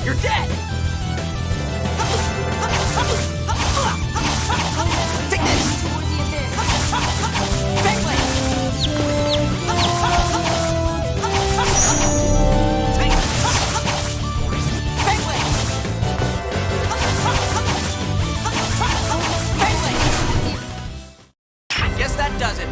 You're dead! Take this! Guess that does it.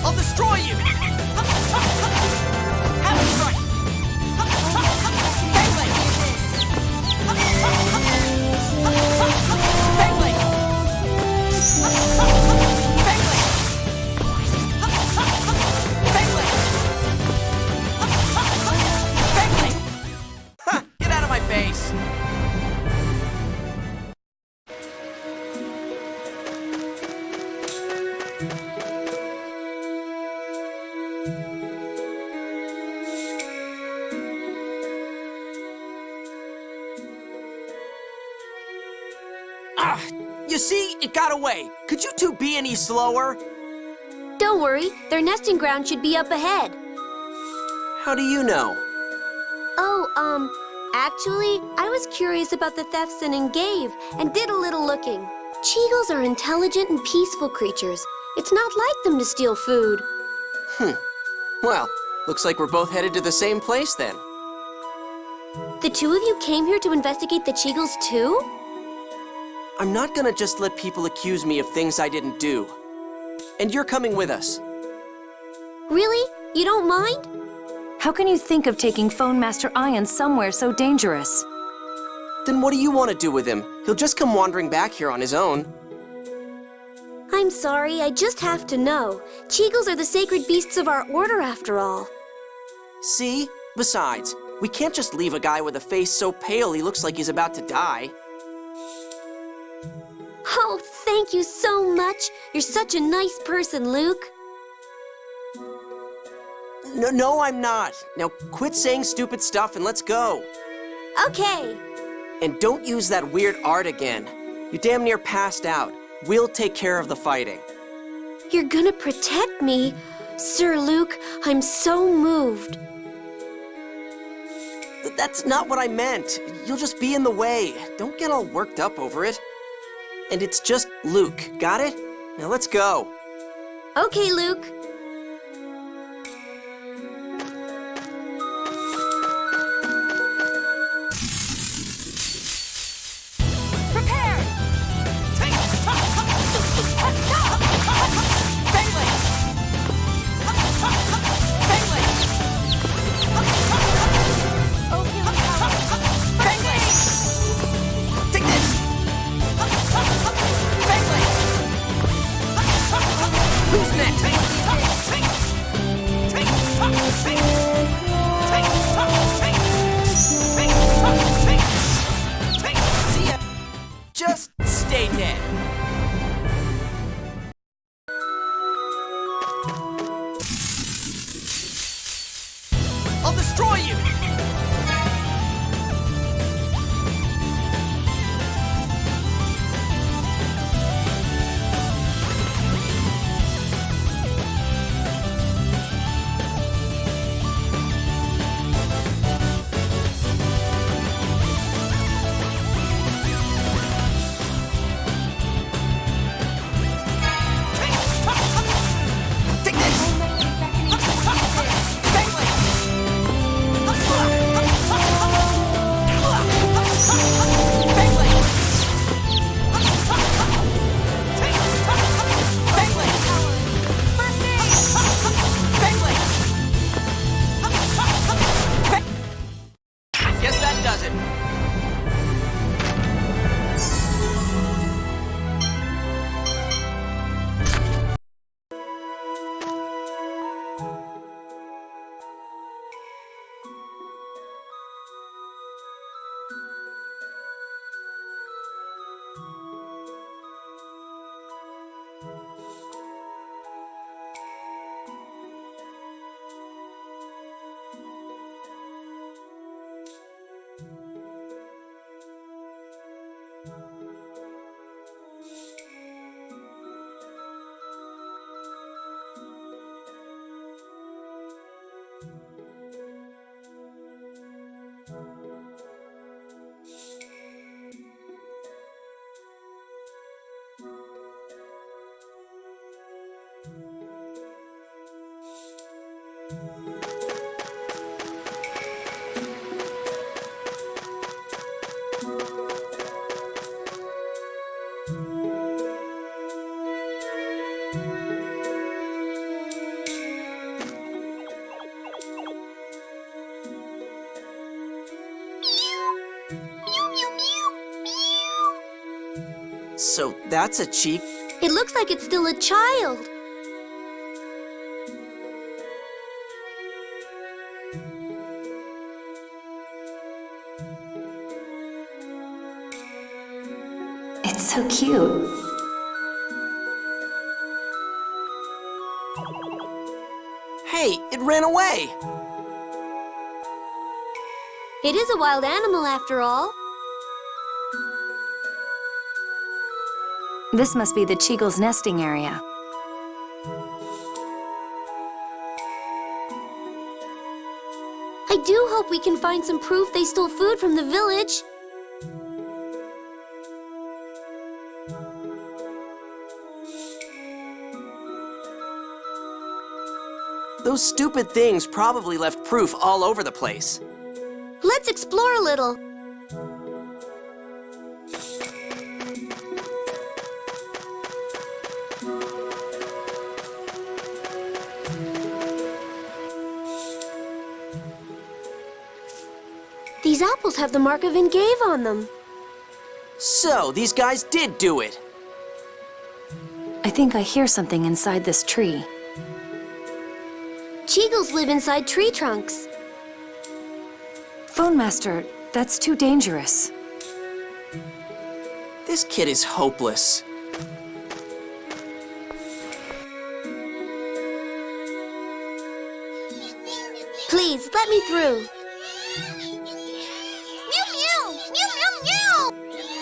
I'll destroy you! Have it right! Get out of my base! You see, it got away. Could you two be any slower? Don't worry, their nesting ground should be up ahead. How do you know? Actually, I was curious about the thefts in Gave and did a little looking. Cheagles are intelligent and peaceful creatures. It's not like them to steal food. Well, looks like we're both headed to the same place then. The two of you came here to investigate the Cheagles too? I'm not gonna just let people accuse me of things I didn't do. And you're coming with us. Really? You don't mind? How can you think of taking Phone Master Ian somewhere so dangerous? Then what do you want to do with him? He'll just come wandering back here on his own. I'm sorry, I just have to know. Cheagles are the sacred beasts of our order after all. See? Besides, we can't just leave a guy with a face so pale he looks like he's about to die. Oh, thank you so much. You're such a nice person, Luke. No, I'm not. Now quit saying stupid stuff and let's go. Okay. And don't use that weird art again. You damn near passed out. We'll take care of the fighting. You're gonna protect me? Sir Luke, I'm so moved. That's not what I meant. You'll just be in the way. Don't get all worked up over it. And it's just Luke, got it? Now let's go. Okay, Luke. Just stay dead. I'll destroy you! So that's a cheek. It looks like it's still a child. It's so cute. Hey, it ran away. It is a wild animal after all. This must be the Cheagle's nesting area. I do hope we can find some proof they stole food from the village. Those stupid things probably left proof all over the place. Let's explore a little. These apples have the mark of Engave on them. So, these guys did do it. I think I hear something inside this tree. Cheagles live inside tree trunks. Phone Master, that's too dangerous. This kid is hopeless. Please, let me through.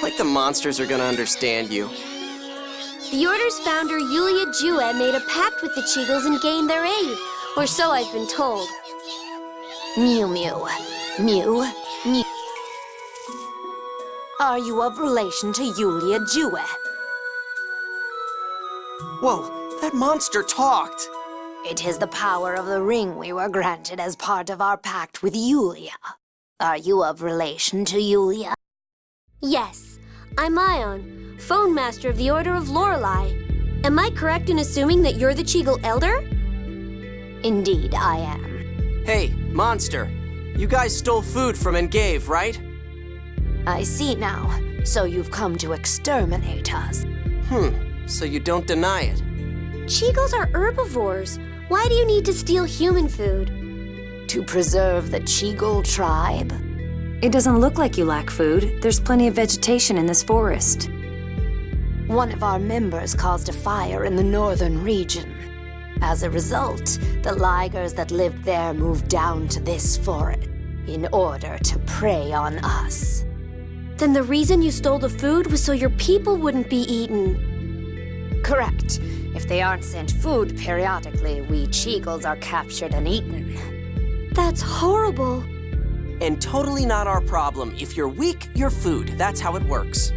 Like the monsters are gonna understand you. The Order's founder, Yulia Jue, made a pact with the Cheagles and gained their aid. Or so I've been told. Mew Mew. Mew. Mew. Are you of relation to Yulia Jue? Whoa, that monster talked. It is the power of the ring we were granted as part of our pact with Yulia. Are you of relation to Yulia? Yes, I'm Ion, phone master of the Order of Lorelei. Am I correct in assuming that you're the Cheagle Elder? Indeed, I am. Hey, monster. You guys stole food from Engave, right? I see now. So you've come to exterminate us. So you don't deny it. Cheagles are herbivores. Why do you need to steal human food? To preserve the Cheagle tribe? It doesn't look like you lack food. There's plenty of vegetation in this forest. One of our members caused a fire in the northern region. As a result, the Ligers that lived there moved down to this forest in order to prey on us. Then the reason you stole the food was so your people wouldn't be eaten. Correct. If they aren't sent food periodically, we Cheagles are captured and eaten. That's horrible. And totally not our problem. If you're weak, you're food. That's how it works.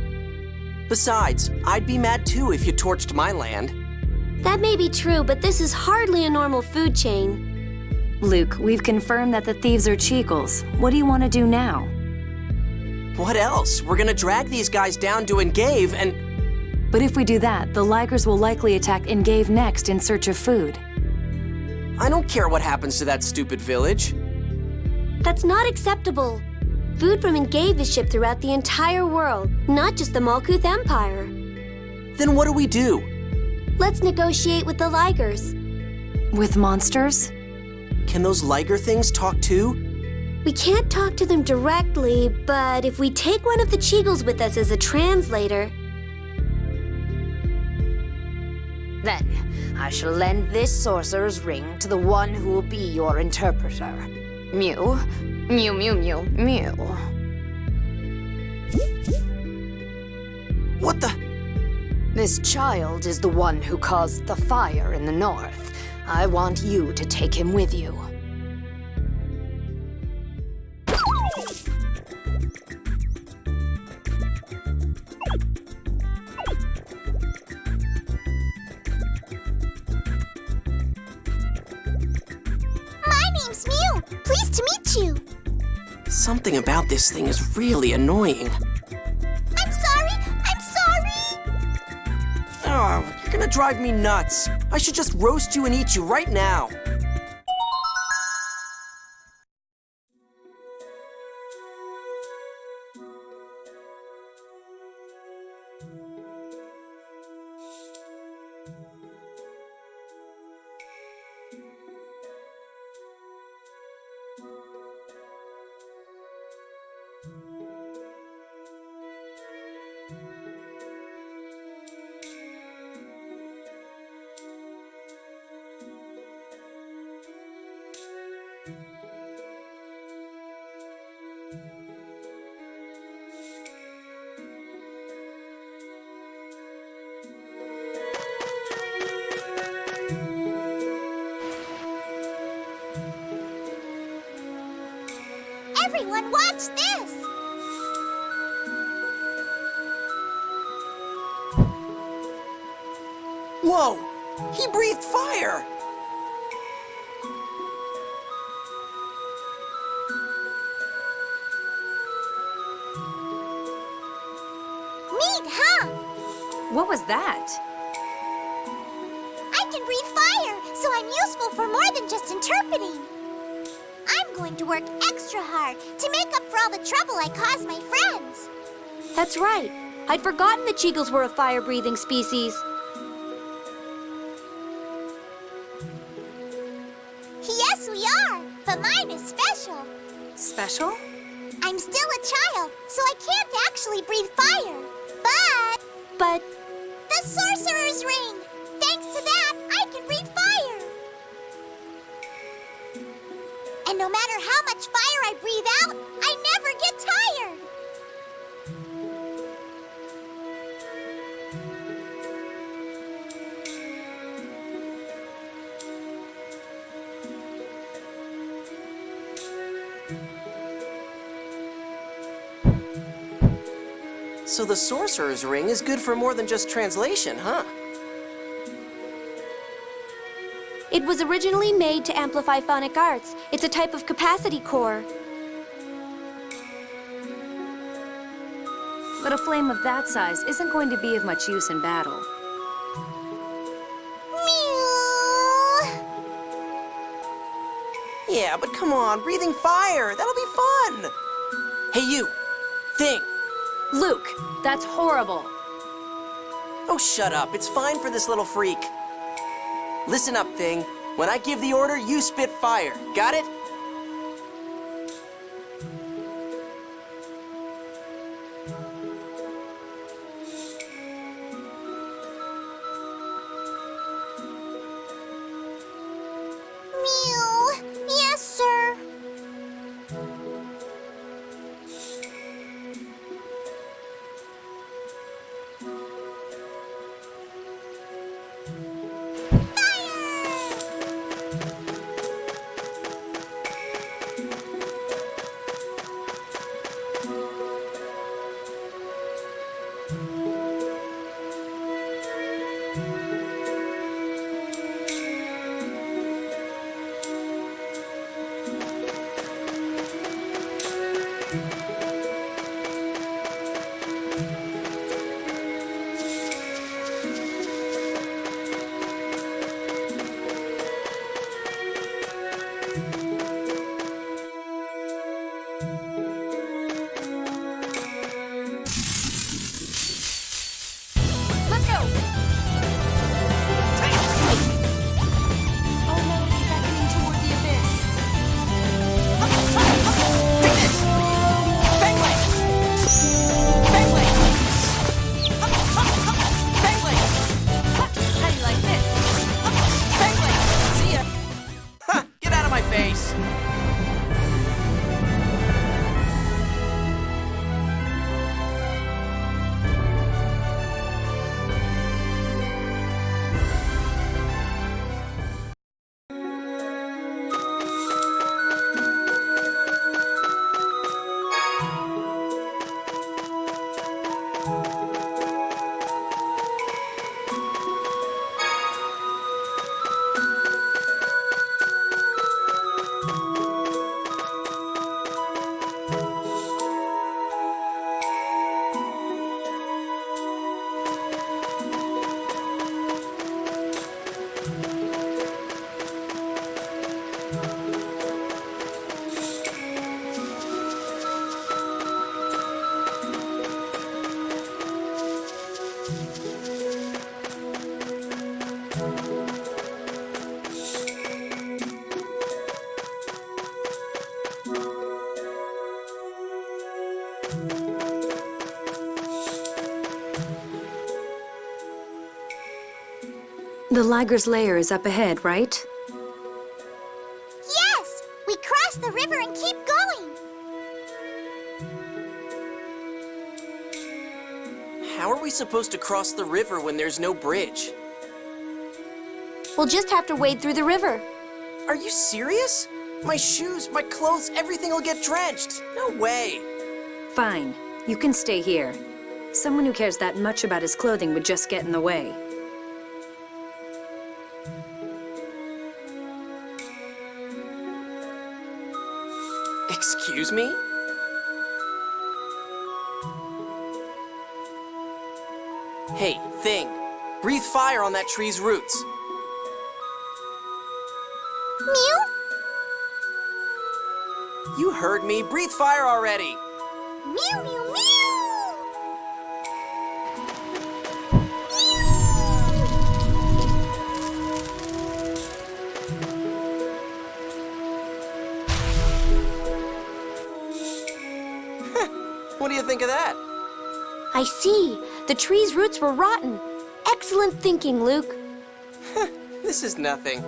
Besides, I'd be mad too if you torched my land. That may be true, but this is hardly a normal food chain. Luke, we've confirmed that the thieves are Cheagles. What do you want to do now? What else? We're gonna drag these guys down to Engave and... But if we do that, the Ligers will likely attack Engave next in search of food. I don't care what happens to that stupid village. That's not acceptable. Food from Engave is shipped throughout the entire world, not just the Malkuth Empire. Then what do we do? Let's negotiate with the Ligers. With monsters? Can those Liger things talk too? We can't talk to them directly, but if we take one of the Cheagles with us as a translator... Then, I shall lend this sorcerer's ring to the one who will be your interpreter. Mew. Mew, mew, mew, mew. What the... This child is the one who caused the fire in the north. I want you to take him with you. Pleased to meet you. Something about this thing is really annoying. I'm sorry. I'm sorry. Oh, you're gonna drive me nuts. I should just roast you and eat you right now. Everyone, watch this! Whoa! He breathed fire! Neat, huh? What was that? I can breathe fire, so I'm useful for more than just interpreting. I'm going to work extra hard to make up for all the trouble I caused my friends. That's right. I'd forgotten the Cheagles were a fire-breathing species. Yes, we are, but mine is special. Special? I'm still a child, so I can't actually breathe fire. But The Sorcerer's Ring! Thanks to that, I can breathe fire! And no matter how much fire I breathe out, I never get tired! So the Sorcerer's Ring is good for more than just translation, huh? it was originally made to amplify phonic arts. It's a type of capacity core. But a flame of that size isn't going to be of much use in battle. Mew! Yeah, but come on, breathing fire, that'll be fun! Hey you, Thing! Luke, that's horrible. Oh, shut up, it's fine for this little freak. Listen up, Thing. When I give the order, you spit fire. Got it? Mew! Yes, sir. The Liger's lair is up ahead, right? Yes! We cross the river and keep going! How are we supposed to cross the river when there's no bridge? We'll just have to wade through the river. Are you serious? My shoes, my clothes, everything will get drenched. No way. Fine. You can stay here. Someone who cares that much about his clothing would just get in the way. Excuse me? Hey, thing. Breathe fire on that tree's roots. Mew? You heard me. Breathe fire already. Mew, mew, mew! What do you think of that? I see. The tree's roots were rotten. Excellent thinking, Luke. This is nothing.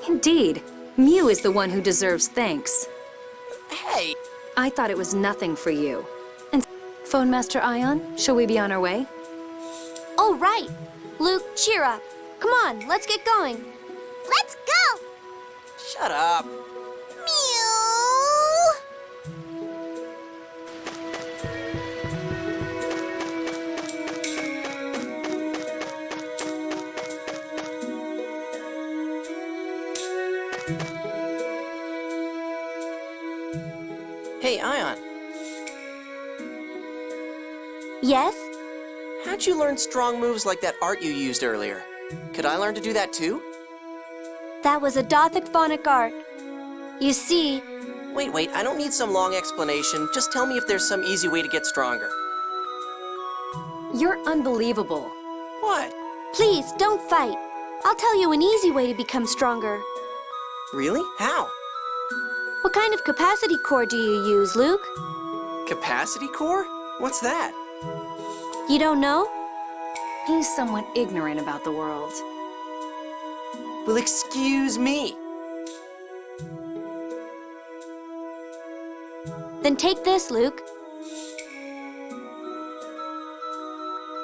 Indeed. Mew is the one who deserves thanks. Hey, I thought it was nothing for you. And Phone Master Ion, shall we be on our way? Oh, right. Luke, cheer up. Come on, let's get going. Let's go! shut up. Mew! Hey, Ion, Yes? how'd you learn strong moves like that art you used earlier? Could I learn to do that too? That was a Dothic phonic art. You see, Wait, I don't need some long explanation. Just tell me if there's some easy way to get stronger. You're unbelievable. What? please don't fight. I'll tell you an easy way to become stronger. Really? How? What kind of capacity core do you use, Luke? Capacity core? What's that? You don't know? He's somewhat ignorant about the world. Well, excuse me. Then take this, Luke.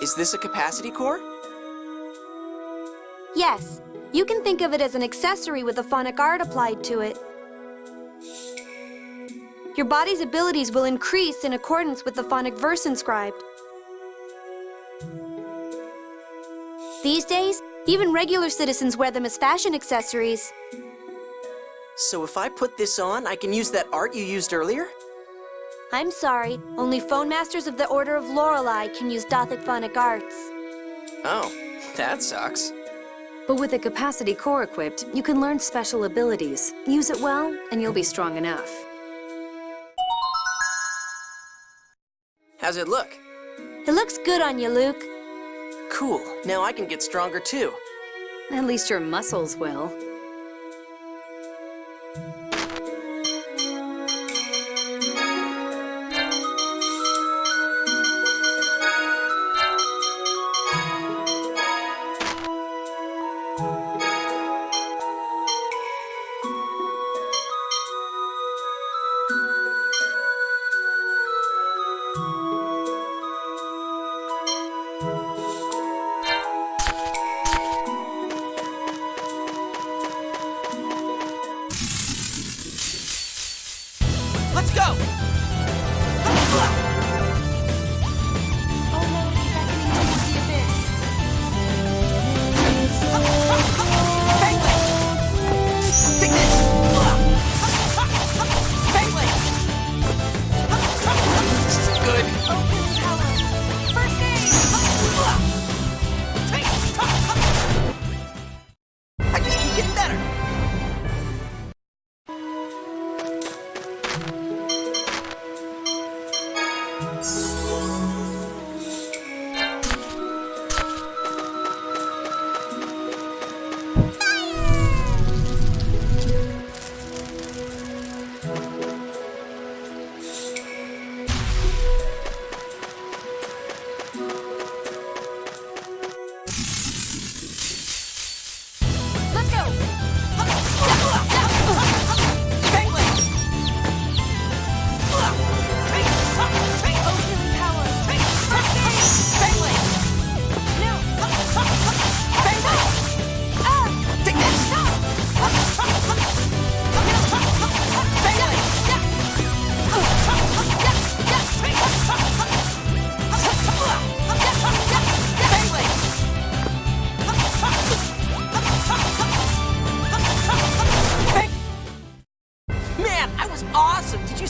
Is this a capacity core? Yes, you can think of it as an accessory with a phonic art applied to it. Your body's abilities will increase in accordance with the phonic verse inscribed. These days, even regular citizens wear them as fashion accessories. So if I put this on, I can use that art you used earlier? I'm sorry, only phone masters of the Order of REI can use Dothic phonic arts. Oh, that sucks. But with a capacity core equipped, you can learn special abilities. Use it well, and you'll be strong enough. How's it look? It looks good on you, Luke. Cool. Now I can get stronger too. At least your muscles will. Let's go!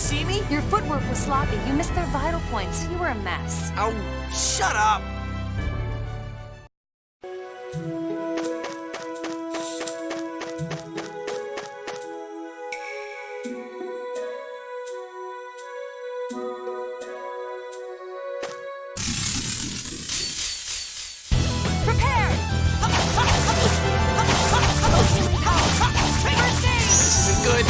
see me? Your footwork was sloppy. You missed their vital points. You were a mess. Oh, shut up! This isn't good.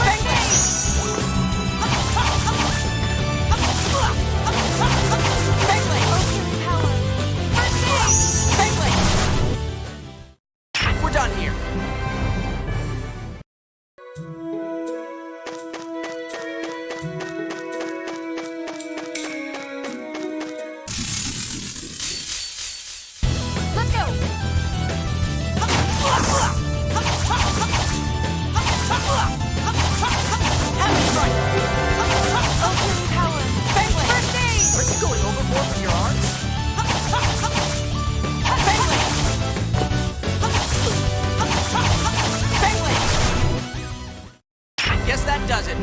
Take this! We're done here. Let's go! Are you going overboard with your arms? Guess that does it.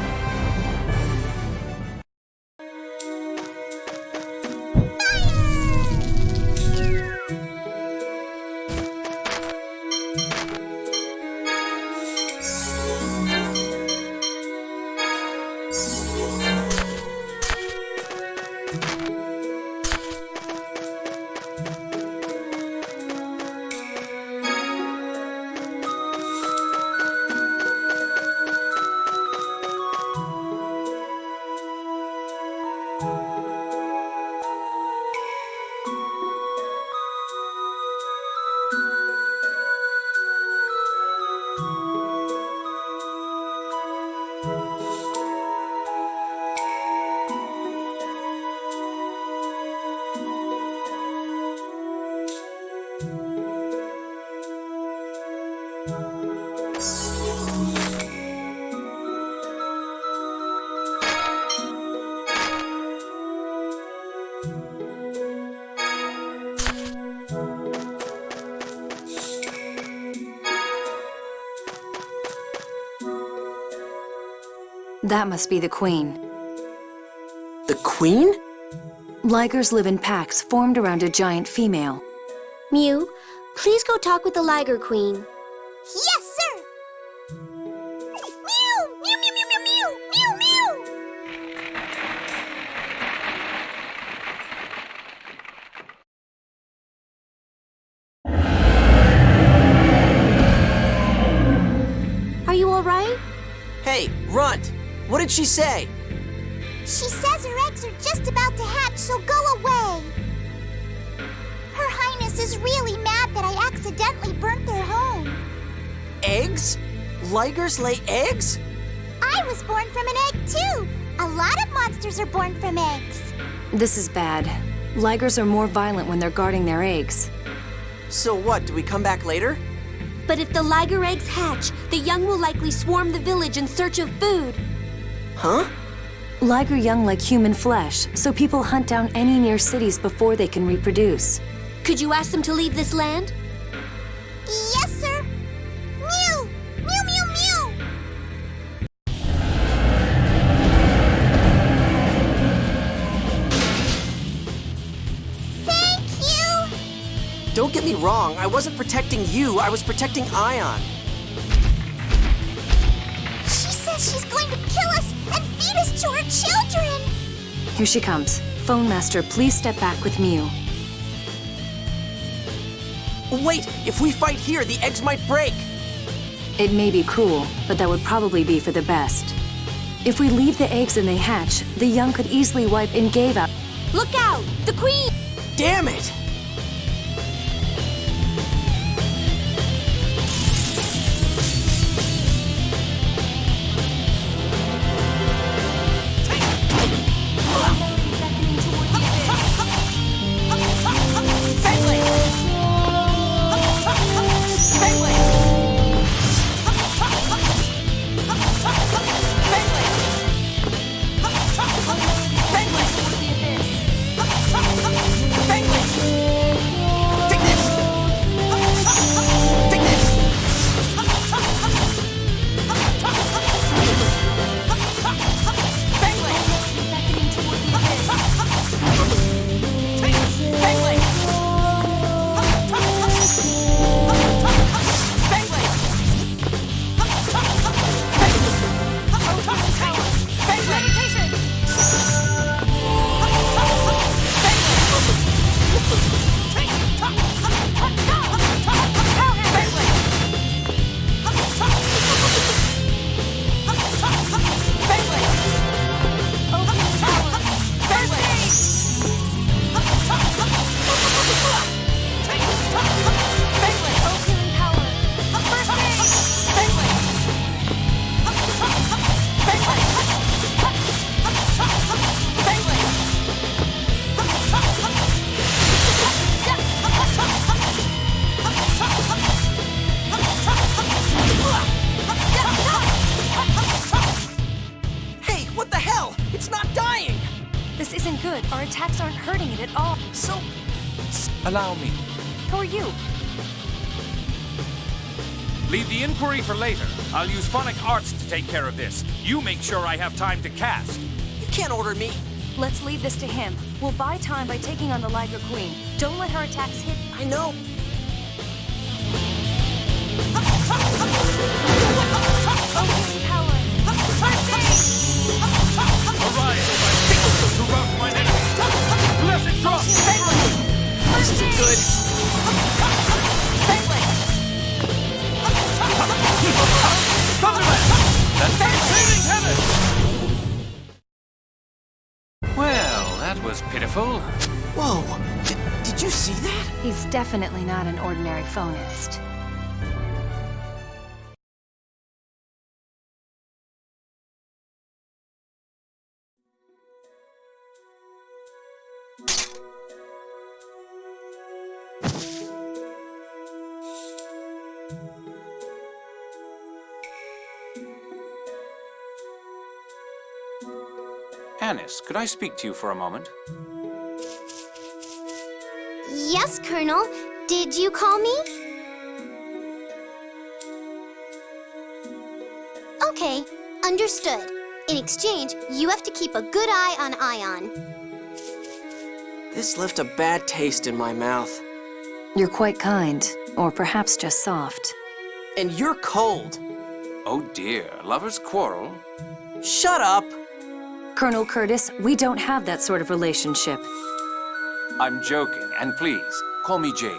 That must be the queen. The queen? Ligers live in packs formed around a giant female. Mew, please go talk with the Liger Queen. Yes, sir! Mew! Mew, mew, mew, mew, mew! Mew, mew! Are you all right? Hey, Runt, what did she say? She says her eggs are just about to hatch, so go away. Her Highness is really mad that I accidentally burnt their home. Eggs? Ligers lay eggs? I was born from an egg, too. A lot of monsters are born from eggs. This is bad. Ligers are more violent when they're guarding their eggs. So what, do we come back later? But if the Liger eggs hatch, the young will likely swarm the village in search of food. Huh? Liger young like human flesh, so people hunt down any near cities before they can reproduce. Could you ask them to leave this land? Yes, sir. Mew! Mew, mew, mew! Thank you! Don't get me wrong, I wasn't protecting you, I was protecting Ion. She says she's going to kill us and feed us to her children! Here she comes. Phone Master, please step back with Mew. Wait, if we fight here, the eggs might break. It may be cruel, but that would probably be for the best. If we leave the eggs and they hatch, the young could easily wipe Ingave out. Look out! The Queen! Damn it! Allow me. Who are you? Leave the inquiry for later. I'll use phonic arts to take care of this. You make sure I have time to cast. You can't order me. Let's leave this to him. We'll buy time by taking on the Liger Queen. Don't let her attacks hit. I know. Arise, my sickles to rout my enemies. Blessed drop! This isn't good. Thunderman! That's saving heaven! Well, that was pitiful. Whoa. Did you see that? He's definitely not an ordinary phonist. Anis, could I speak to you for a moment? Yes, Colonel. Did you call me? Okay, understood. In exchange, you have to keep a good eye on Ion. This left a bad taste in my mouth. You're quite kind, or perhaps just soft. And you're cold. Oh dear, lovers quarrel? Shut up. Colonel Curtis, we don't have that sort of relationship. I'm joking, and please, call me Jade.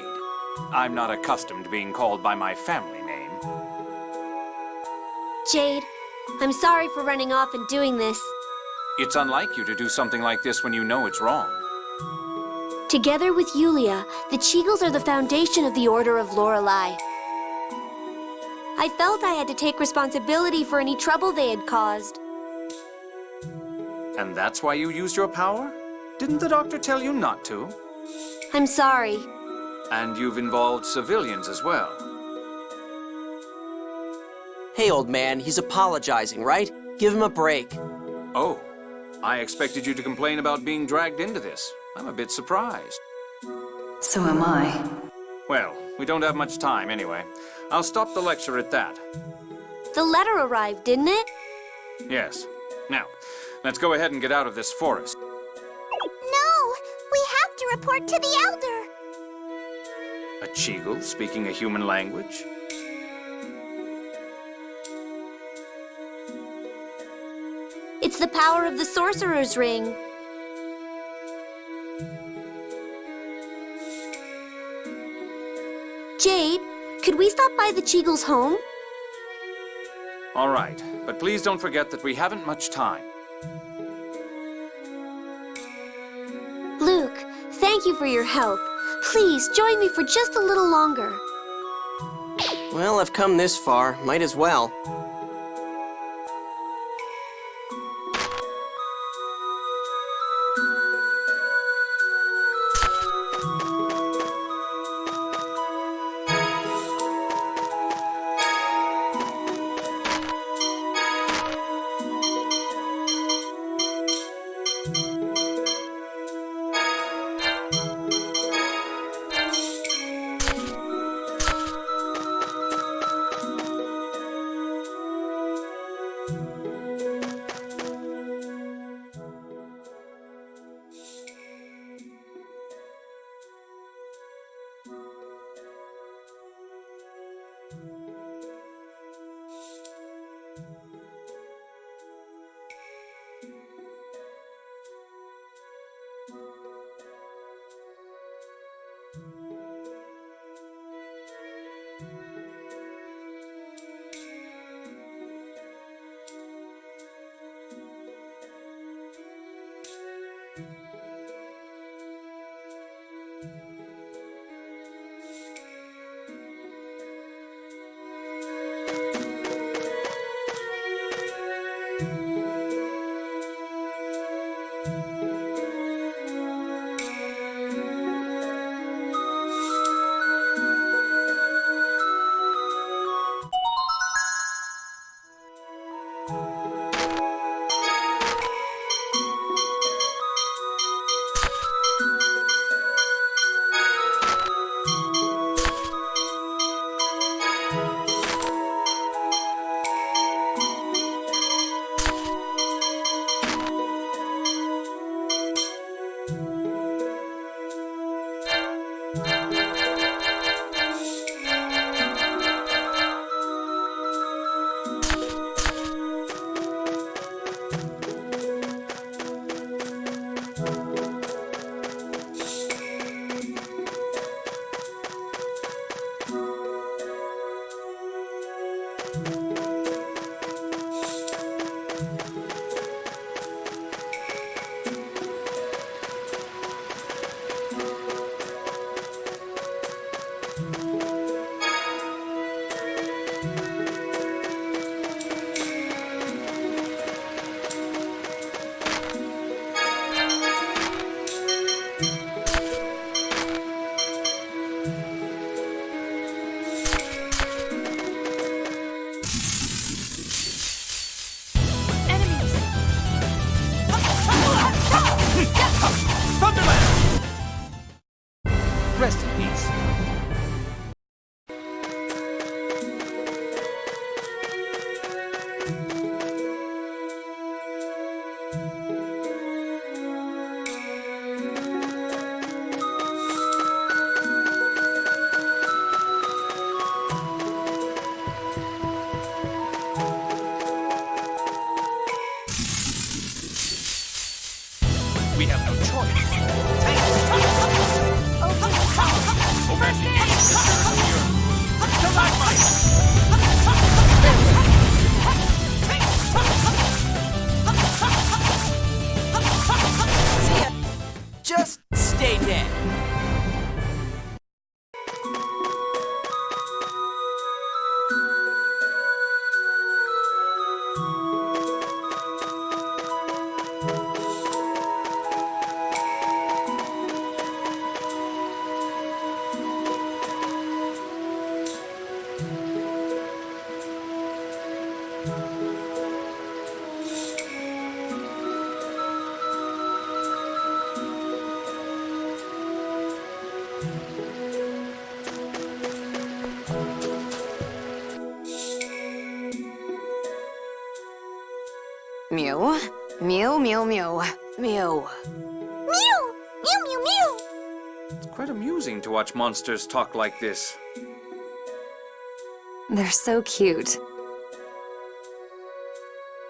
I'm not accustomed to being called by my family name. Jade, I'm sorry for running off and doing this. It's unlike you to do something like this when you know it's wrong. Together with Yulia, the Cheagles are the foundation of the Order of Lorelei. I felt I had to take responsibility for any trouble they had caused. And that's why you used your power? Didn't the doctor tell you not to? I'm sorry. And you've involved civilians as well. Hey, old man, he's apologizing, right? Give him a break. Oh, I expected you to complain about being dragged into this. I'm a bit surprised. So am I. Well, we don't have much time anyway. I'll stop the lecture at that. The letter arrived, didn't it? Yes. Now, let's go ahead and get out of this forest. No! We have to report to the Elder! A Cheagle speaking a human language? It's the power of the Sorcerer's Ring. Jade, could we stop by the Cheagles' home? All right, but please don't forget that we haven't much time. Luke, thank you for your help. Please join me for just a little longer. Well, I've come this far. Might as well. Rest in peace. We have no choice. Just stay dead. Mew, mew, mew, mew, mew. Mew! Mew, mew, mew! It's quite amusing to watch monsters talk like this. They're so cute.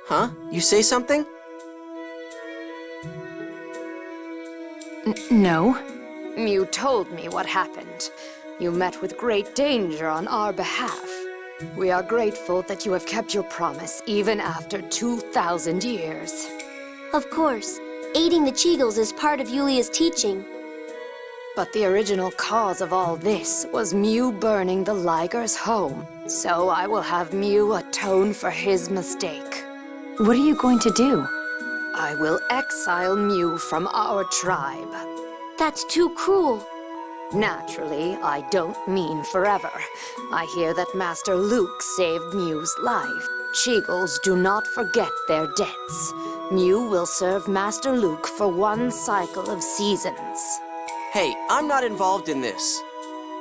Huh? You say something? No. Mew told me what happened. You met with great danger on our behalf. We are grateful that you have kept your promise even after 2,000 years. Of course, aiding the Cheagles is part of Yulia's teaching. But the original cause of all this was Mew burning the Liger's home. So I will have Mew atone for his mistake. What are you going to do? I will exile Mew from our tribe. That's too cruel. Naturally, I don't mean forever. I hear that Master Luke saved Mew's life. Cheagles do not forget their debts. Mew will serve Master Luke for one cycle of seasons. Hey, I'm not involved in this.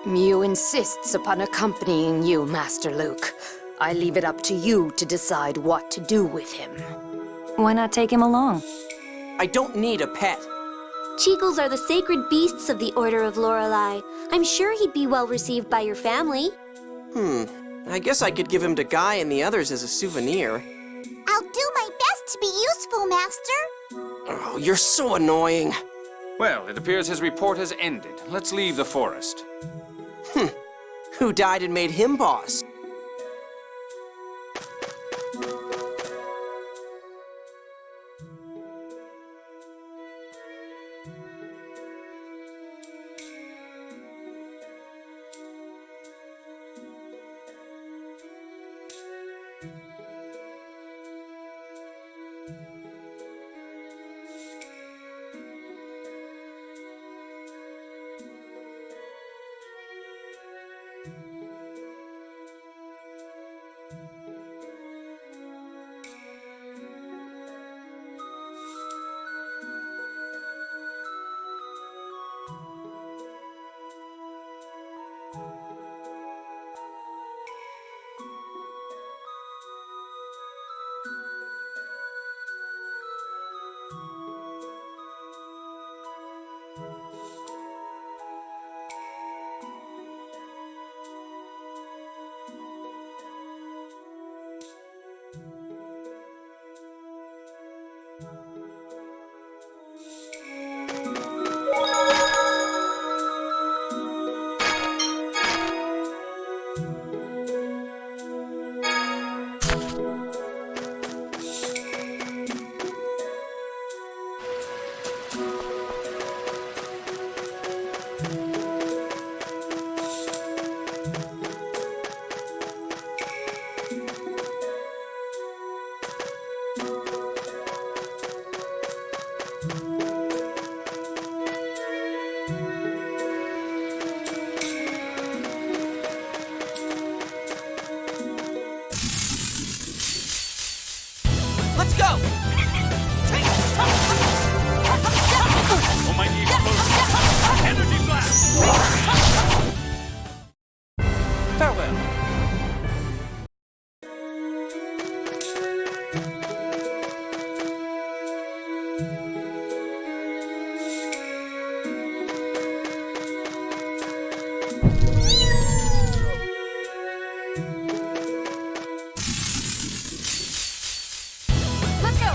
Mew insists upon accompanying you, Master Luke. I leave it up to you to decide what to do with him. Why not take him along? I don't need a pet. Cheagles are the sacred beasts of the Order of Lorelei. I'm sure he'd be well received by your family. I guess I could give him to Guy and the others as a souvenir. I'll do my best to be useful, Master. Oh, you're so annoying. Well, it appears his report has ended. Let's leave the forest. Who died and made him boss? Let's go! Almighty explosion! Energy blast! Farewell! Let's go!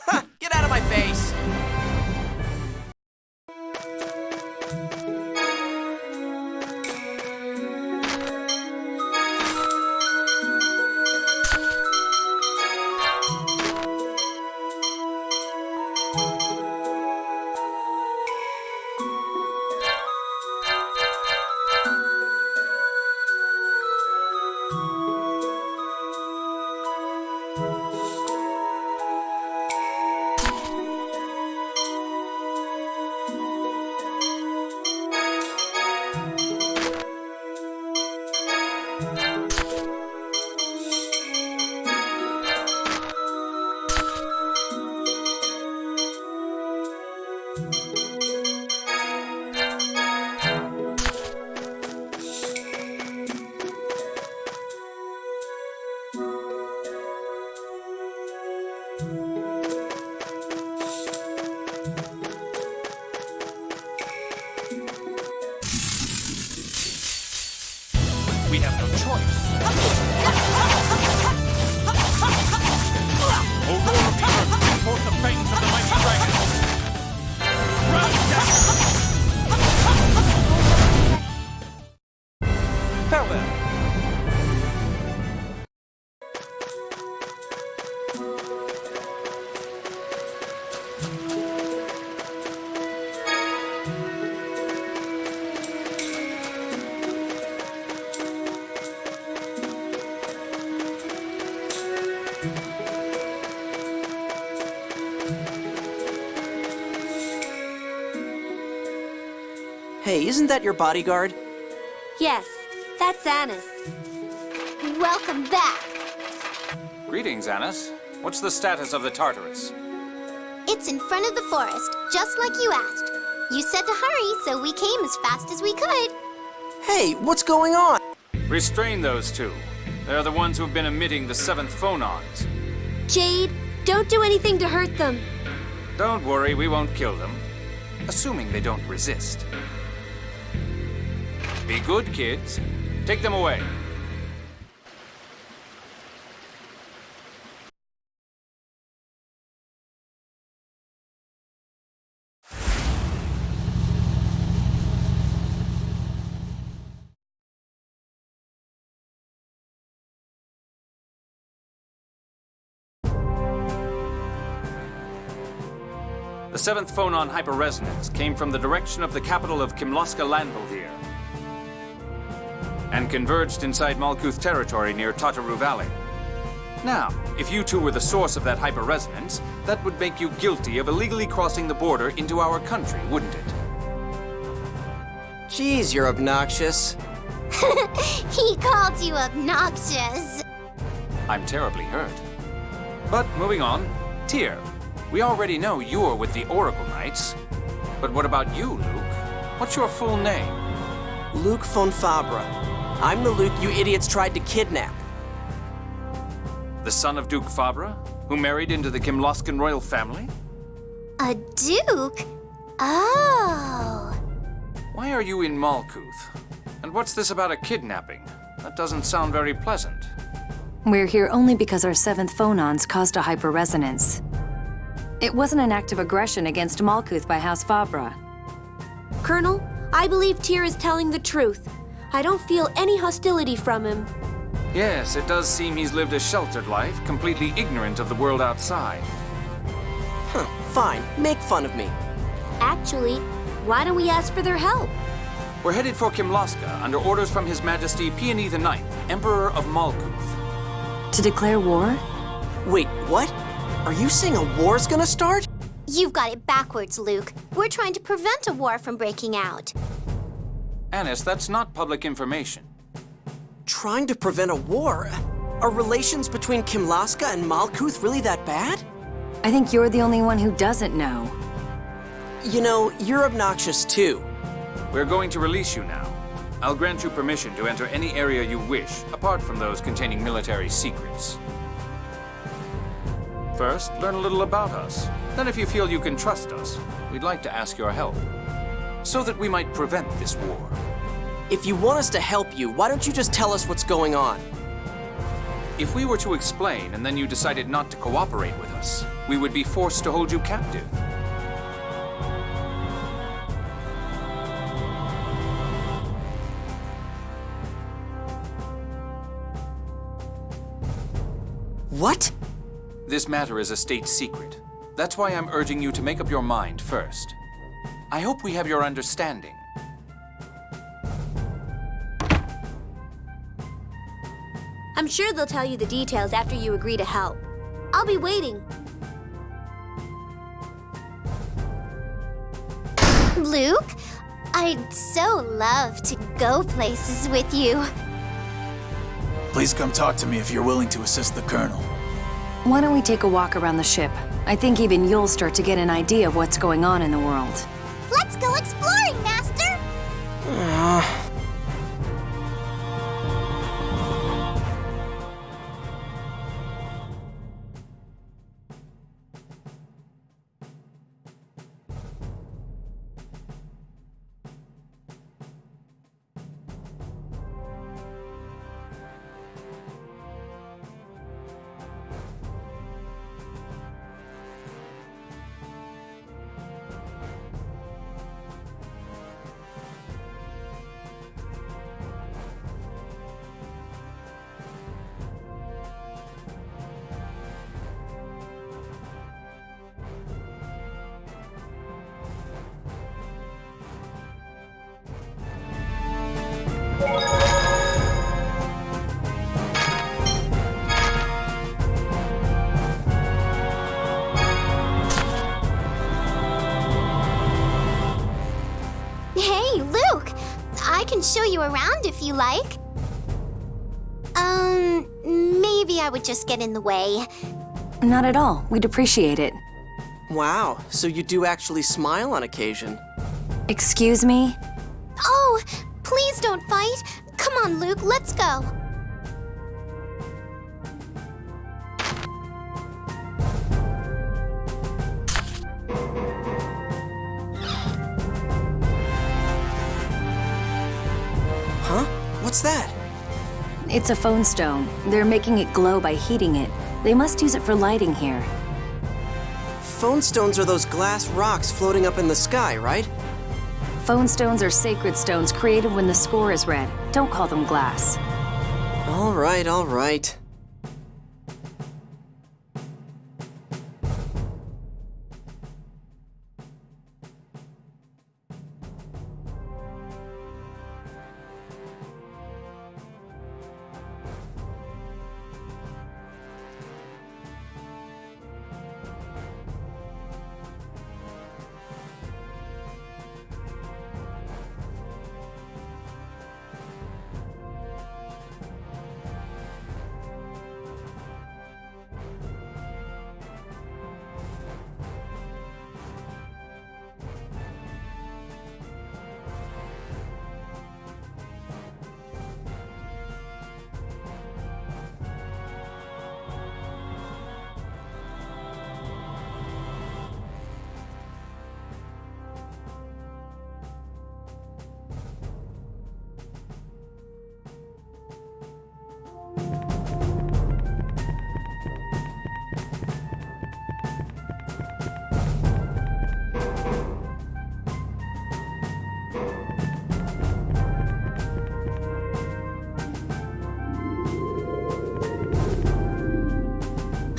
Ha! Get out of my base! We have no choice. O roar of the earth, bring forth the fangs of the mighty dragon. Run, Dash! Farewell! Hey, isn't that your bodyguard? Yes, that's Annis. Welcome back. Greetings, Annis. What's the status of the Tartarus? It's in front of the forest, just like you asked. You said to hurry, so we came as fast as we could. Hey, what's going on? Restrain those two. They're the ones who've been emitting the 7th phonons. Jade, don't do anything to hurt them. Don't worry, we won't kill them. Assuming they don't resist. Be good, kids. Take them away. The 7th phonon hyperresonance came from the direction of the capital of Kimloska Landvaldir and converged inside Malkuth territory near Tataru Valley. Now, if you two were the source of that hyperresonance, that would make you guilty of illegally crossing the border into our country, wouldn't it? Jeez, you're obnoxious. He called you obnoxious. I'm terribly hurt. But moving on, Tyr, we already know you're with the Oracle Knights. But what about you, Luke? What's your full name? Luke von Fabra. I'm the Luke you idiots tried to kidnap. The son of Duke Fabra, who married into the Kimloskan royal family? A duke? Oh. Why are you in Malkuth? And what's this about a kidnapping? That doesn't sound very pleasant. We're here only because our 7th phonons caused a hyperresonance. It wasn't an act of aggression against Malkuth by House Fabra. Colonel, I believe Tyr is telling the truth. I don't feel any hostility from him. Yes, it does seem he's lived a sheltered life, completely ignorant of the world outside. Huh, fine. Make fun of me. Actually, why don't we ask for their help? We're headed for Kimloska under orders from His Majesty Peony IX, Emperor of Malkuth. To declare war? Wait, what? Are you saying a war's gonna start? You've got it backwards, Luke. We're trying to prevent a war from breaking out. Annis, that's not public information. Trying to prevent a war? Are relations between Kimlaska and Malkuth really that bad? I think you're the only one who doesn't know. You know, you're obnoxious too. We're going to release you now. I'll grant you permission to enter any area you wish, apart from those containing military secrets. First, learn a little about us. Then if you feel you can trust us, we'd like to ask your help, so that we might prevent this war. If you want us to help you, why don't you just tell us what's going on? If we were to explain and then you decided not to cooperate with us, we would be forced to hold you captive. What? This matter is a state secret. That's why I'm urging you to make up your mind first. I hope we have your understanding. I'm sure they'll tell you the details after you agree to help. I'll be waiting. Luke, I'd so love to go places with you. Please come talk to me if you're willing to assist the Colonel. Why don't we take a walk around the ship? I think even you'll start to get an idea of what's going on in the world. Let's go exploring, Master! Hey, Luke! I can show you around if you like. Maybe I would just get in the way. Not at all. We'd appreciate it. Wow, so you do actually smile on occasion. Excuse me? Oh, please don't fight. Come on, Luke, let's go. Huh? What's that? It's a phone stone. They're making it glow by heating it. They must use it for lighting here. Phone stones are those glass rocks floating up in the sky, right? Phone stones are sacred stones created when the score is read. Don't call them glass. All right, all right.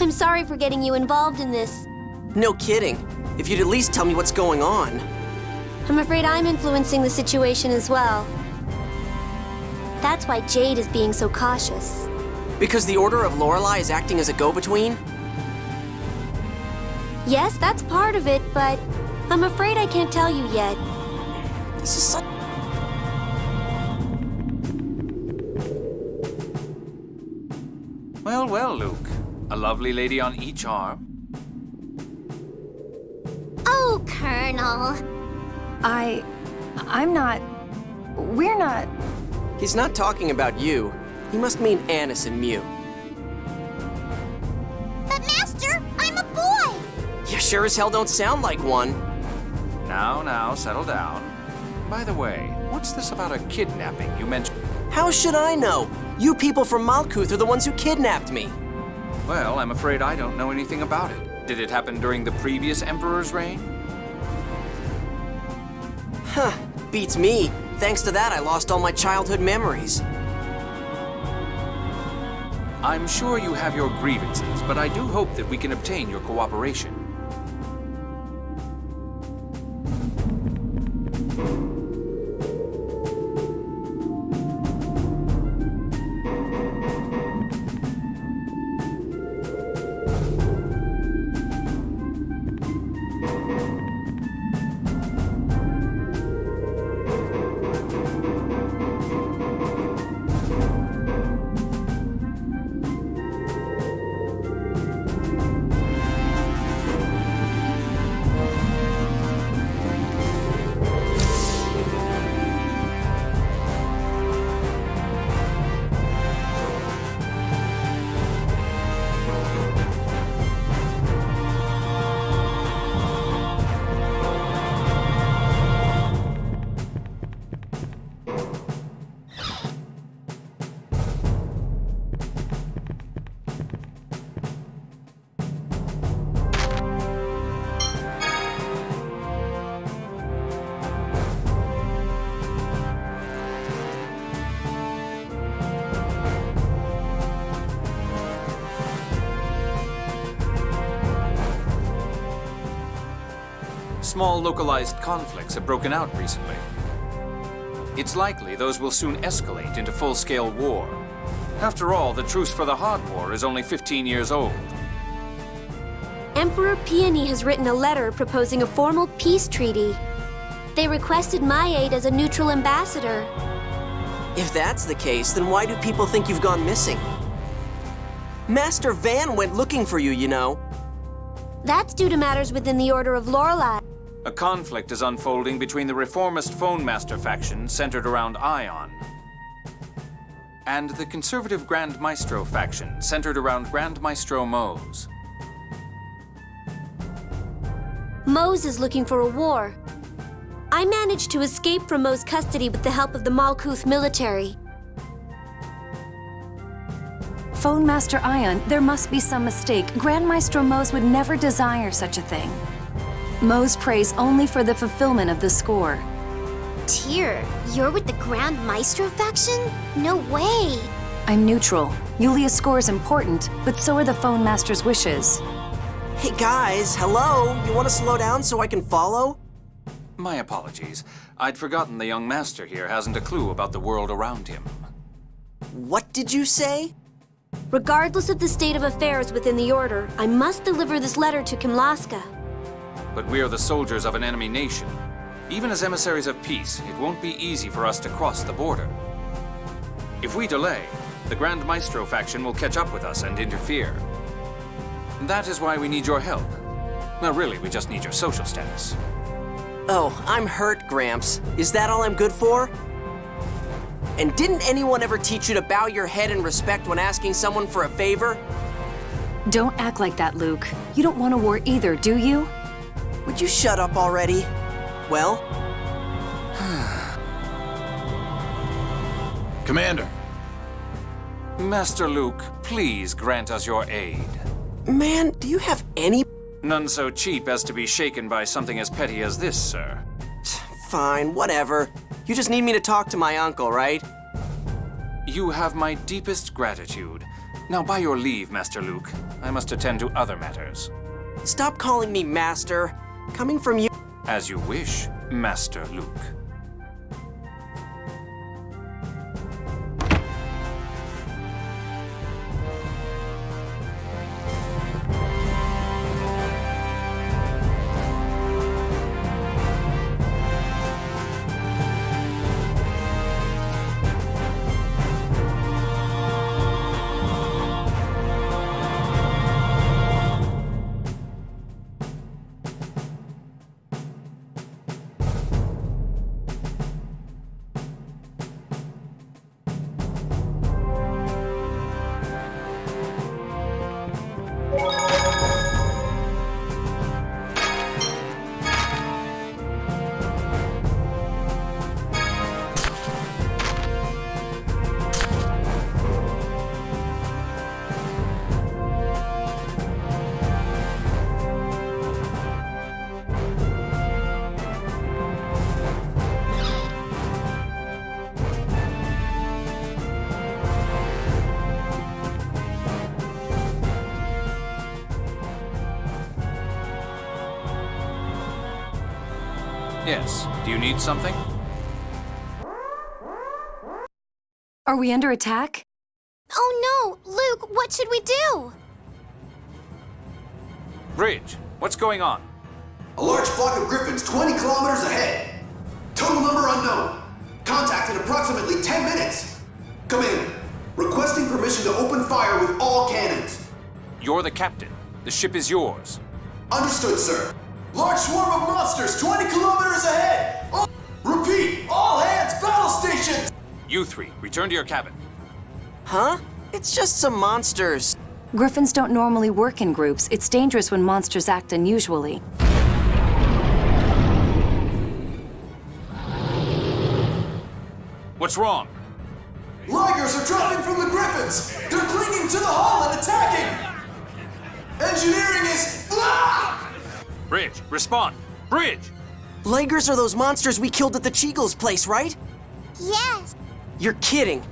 I'm sorry for getting you involved in this. No kidding. If you'd at least tell me what's going on. I'm afraid I'm influencing the situation as well. That's why Jade is being so cautious. Because the Order of Lorelei is acting as a go-between? Yes, that's part of it, but I'm afraid I can't tell you yet. This is such... Well, well, Luke. A lovely lady on each arm. Oh, Colonel. I'm not... We're not... He's not talking about you. He must mean Annis and Mew. But Master, I'm a boy. You sure as hell don't sound like one. Now, settle down. By the way, what's this about a kidnapping you mentioned? How should I know? You people from Malkuth are the ones who kidnapped me. Well, I'm afraid I don't know anything about it. Did it happen during the previous Emperor's reign? Huh, beats me. Thanks to that, I lost all my childhood memories. I'm sure you have your grievances, but I do hope that we can obtain your cooperation. Small localized conflicts have broken out recently. It's likely those will soon escalate into full-scale war. After all, the truce for the Hot War is only 15 years old. Emperor Peony has written a letter proposing a formal peace treaty. They requested my aid as a neutral ambassador. If that's the case, then why do people think you've gone missing? Master Van went looking for you, you know. That's due to matters within the Order of Lorelei. A conflict is unfolding between the reformist Phone Master faction centered around Ion and the conservative Grand Maestro faction centered around Grand Maestro Mose. Mose is looking for a war. I managed to escape from Mose's custody with the help of the Malkuth military. Phone Master Ion, there must be some mistake. Grand Maestro Mose would never desire such a thing. Mose prays only for the fulfillment of the score. Tyr, you're with the Grand Maestro faction? No way. I'm neutral. Yulia's score is important, but so are the Phone Master's wishes. Hey guys, hello? You want to slow down so I can follow? My apologies. I'd forgotten the young master here hasn't a clue about the world around him. What did you say? Regardless of the state of affairs within the Order, I must deliver this letter to Kimlaska. But we are the soldiers of an enemy nation. Even as emissaries of peace, it won't be easy for us to cross the border. If we delay, the Grand Maestro faction will catch up with us and interfere. That is why we need your help. Well, really, we just need your social status. Oh, I'm hurt, Gramps. Is that all I'm good for? And didn't anyone ever teach you to bow your head in respect when asking someone for a favor? Don't act like that, Luke. You don't want a war either, do you? Would you shut up already? Well? Commander. Master Luke, please grant us your aid. Man, do you have any... None so cheap as to be shaken by something as petty as this, sir. Fine, whatever. You just need me to talk to my uncle, right? You have my deepest gratitude. Now, by your leave, Master Luke, I must attend to other matters. Stop calling me Master. Coming from you... As you wish, Master Luke. Yes. Do you need something? Are we under attack? Oh no! Luke, what should we do? Bridge, what's going on? A large flock of griffins 20 kilometers ahead. Total number unknown. Contact in approximately 10 minutes. Commander, requesting permission to open fire with all cannons. You're the captain. The ship is yours. Understood, sir. Large swarm of monsters 20 kilometers ahead. Repeat, all hands, battle stations. You three, return to your cabin. Huh? It's just some monsters. Griffins don't normally work in groups. It's dangerous when monsters act unusually. What's wrong? Ligers are dropping from the griffins. They're clinging to the hull and attacking. Engineering is... Ah! Bridge, respond! Bridge! Ligers are those monsters we killed at the Cheagle's place, right? Yes. You're kidding.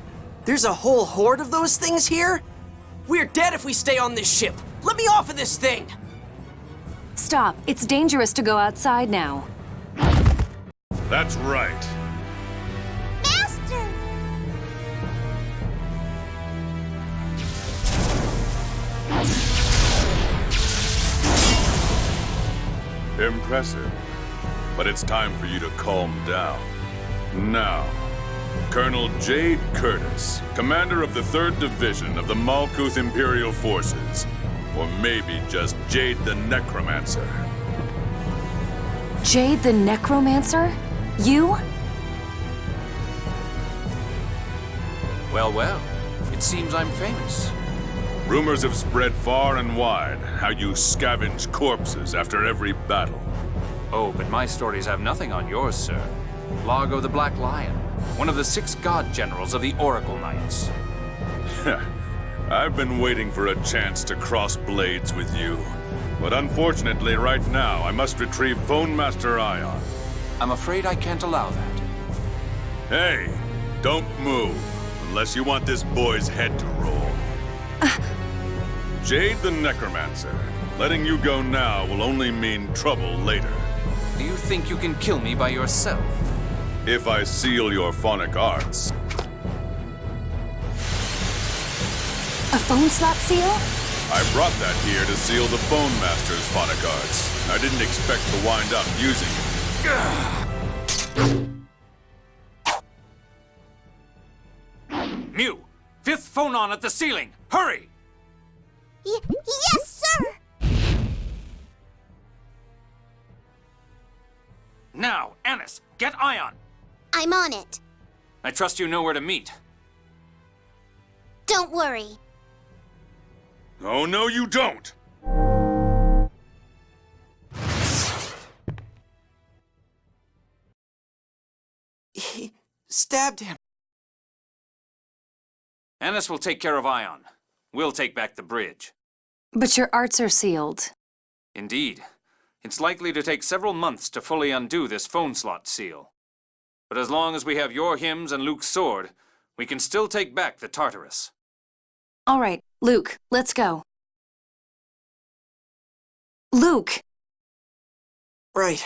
There's a whole horde of those things here? We're dead if we stay on this ship. Let me off of this thing! Stop. It's dangerous to go outside now. That's right. Master! Impressive. But it's time for you to calm down. Now, Colonel Jade Curtis, commander of the 3rd Division of the Malkuth Imperial Forces. Or maybe just Jade the Necromancer. Jade the Necromancer? You? Well, well. It seems I'm famous. Rumors have spread far and wide how you scavenge corpses after every battle. Oh, but my stories have nothing on yours, sir. Largo the Black Lion, one of the 6 god generals of the Oracle Knights. I've been waiting for a chance to cross blades with you. But unfortunately, right now, I must retrieve Phone Master Ion. I'm afraid I can't allow that. Hey, don't move, unless you want this boy's head to roll. Jade the Necromancer, letting you go now will only mean trouble later. Do you think you can kill me by yourself? If I seal your phonic arts. A phone slot seal? I brought that here to seal the Phone Master's phonic arts. I didn't expect to wind up using it. Mew! 5th phonon at the ceiling! Hurry! Yes, sir! Now, Annis, get Ion! I'm on it. I trust you know where to meet. Don't worry. Oh, no, you don't! He stabbed him. Annis will take care of Ion. We'll take back the bridge. But your arts are sealed. Indeed. It's likely to take several months to fully undo this phone slot seal. But as long as we have your hymns and Luke's sword, we can still take back the Tartarus. All right, Luke, let's go. Luke! Right.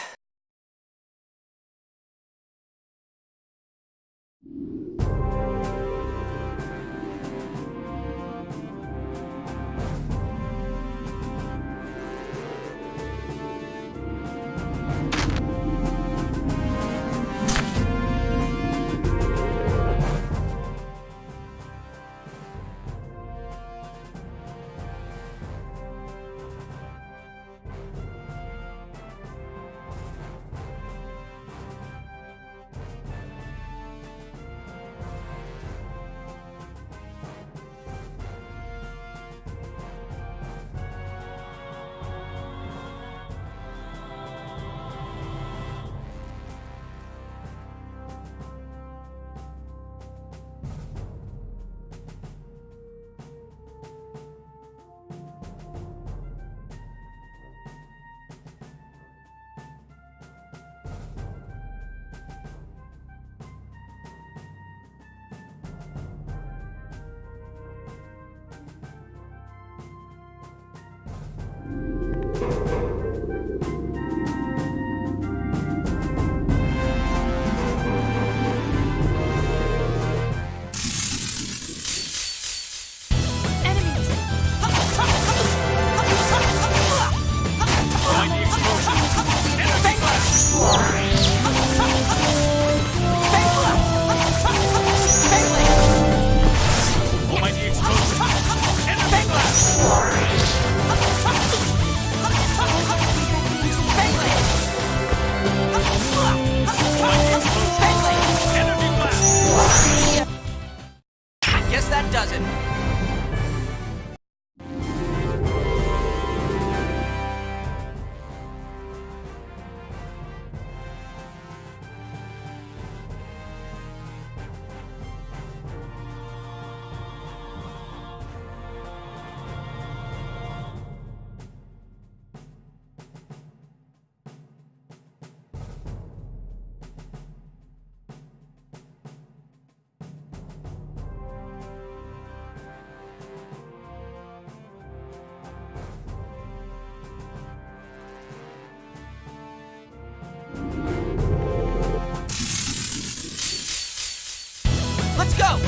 go!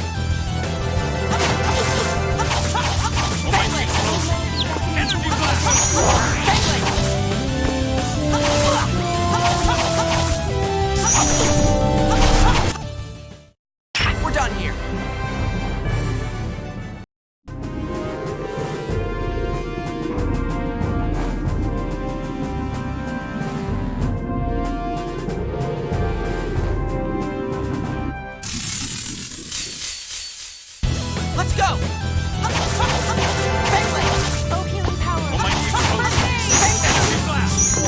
Energy blast! We're done here. Let's go! Oh, healing power. Almighty explosion! Energy blast!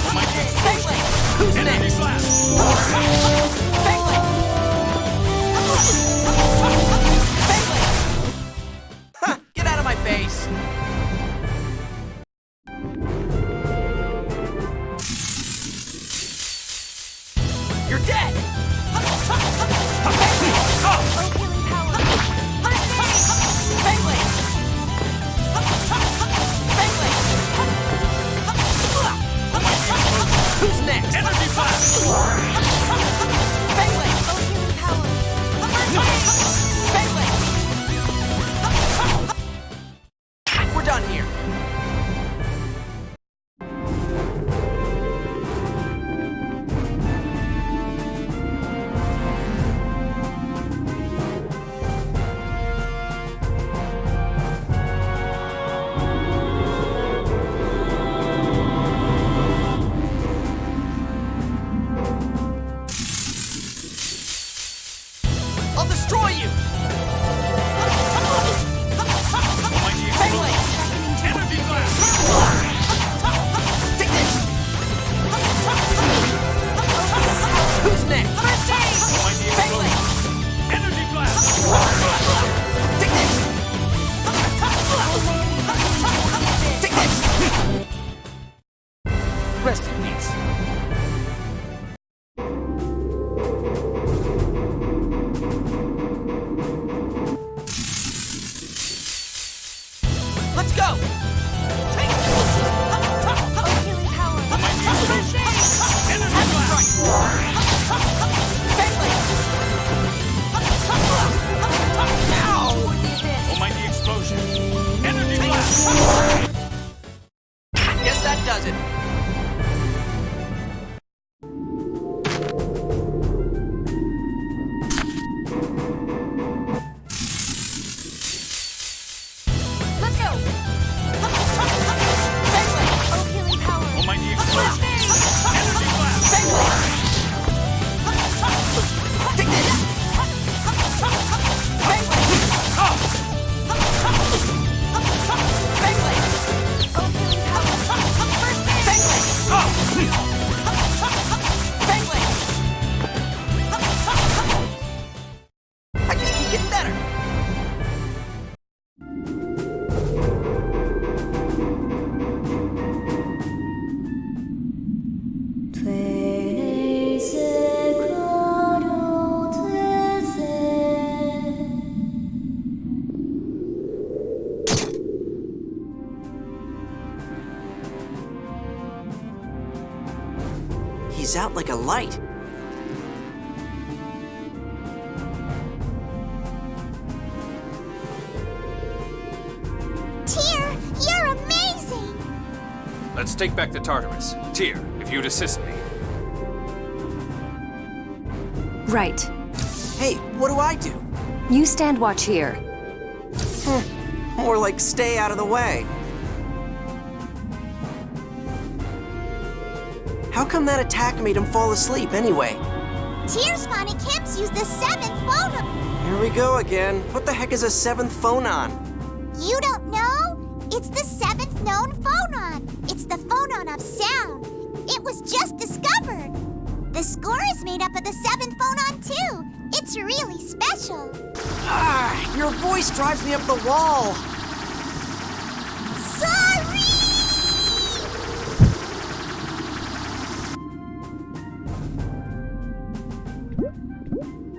Almighty explosion! Who's Energy next? blast! Ha! Get out of my face! You're dead! Oh, healing power. Who's next? Energy blast! Oh, healing power. We're done here. I'll destroy you! Almighty explosion! Energy blast! Take this! Who's next? Almighty explosion! Energy blast! Take this! Take this! Rest in peace. Let's go! Take this! Oh, healing power. Almighty explosion! Energy blast! Almighty explosion! Energy blast! Guess that does it. Let's go. Oh, healing power. Almighty explosion! Energy blast! Take this! Oh, healing I just keep getting better. He's out like a light. Tyr, you're amazing. Let's take back the Tartarus. Tyr, if you'd assist me. Right. Hey, what do I do? You stand watch here. More like stay out of the way. How come that attack made him fall asleep anyway? Tyr's Phonic Imps used the 7th phonon. Here we go again. What the heck is a 7th phonon? You don't know? It's the 7th known phonon. It's the phonon of sound. It was just discovered. The score is made up of the 7th phonon too. It's really special. Ah, your voice drives me up the wall. Sorry!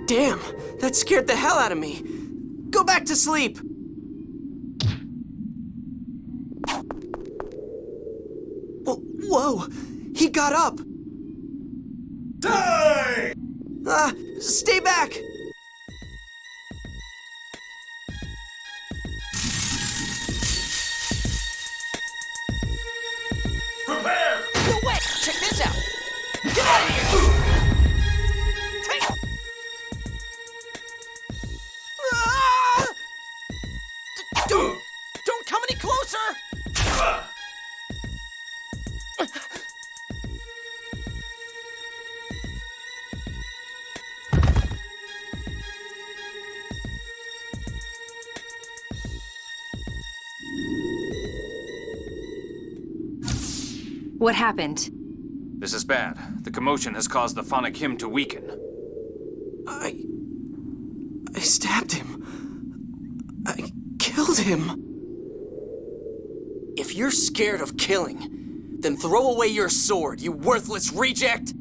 Damn, that scared the hell out of me. Go back to sleep. Whoa, He got up! Die! Stay back! Prepare! No way! Check this out! Get out of here! Ah! Don't come any closer! What happened? This is bad. The commotion has caused the phonic hymn to weaken. I stabbed him. I killed him. If you're scared of killing, then throw away your sword, you worthless reject!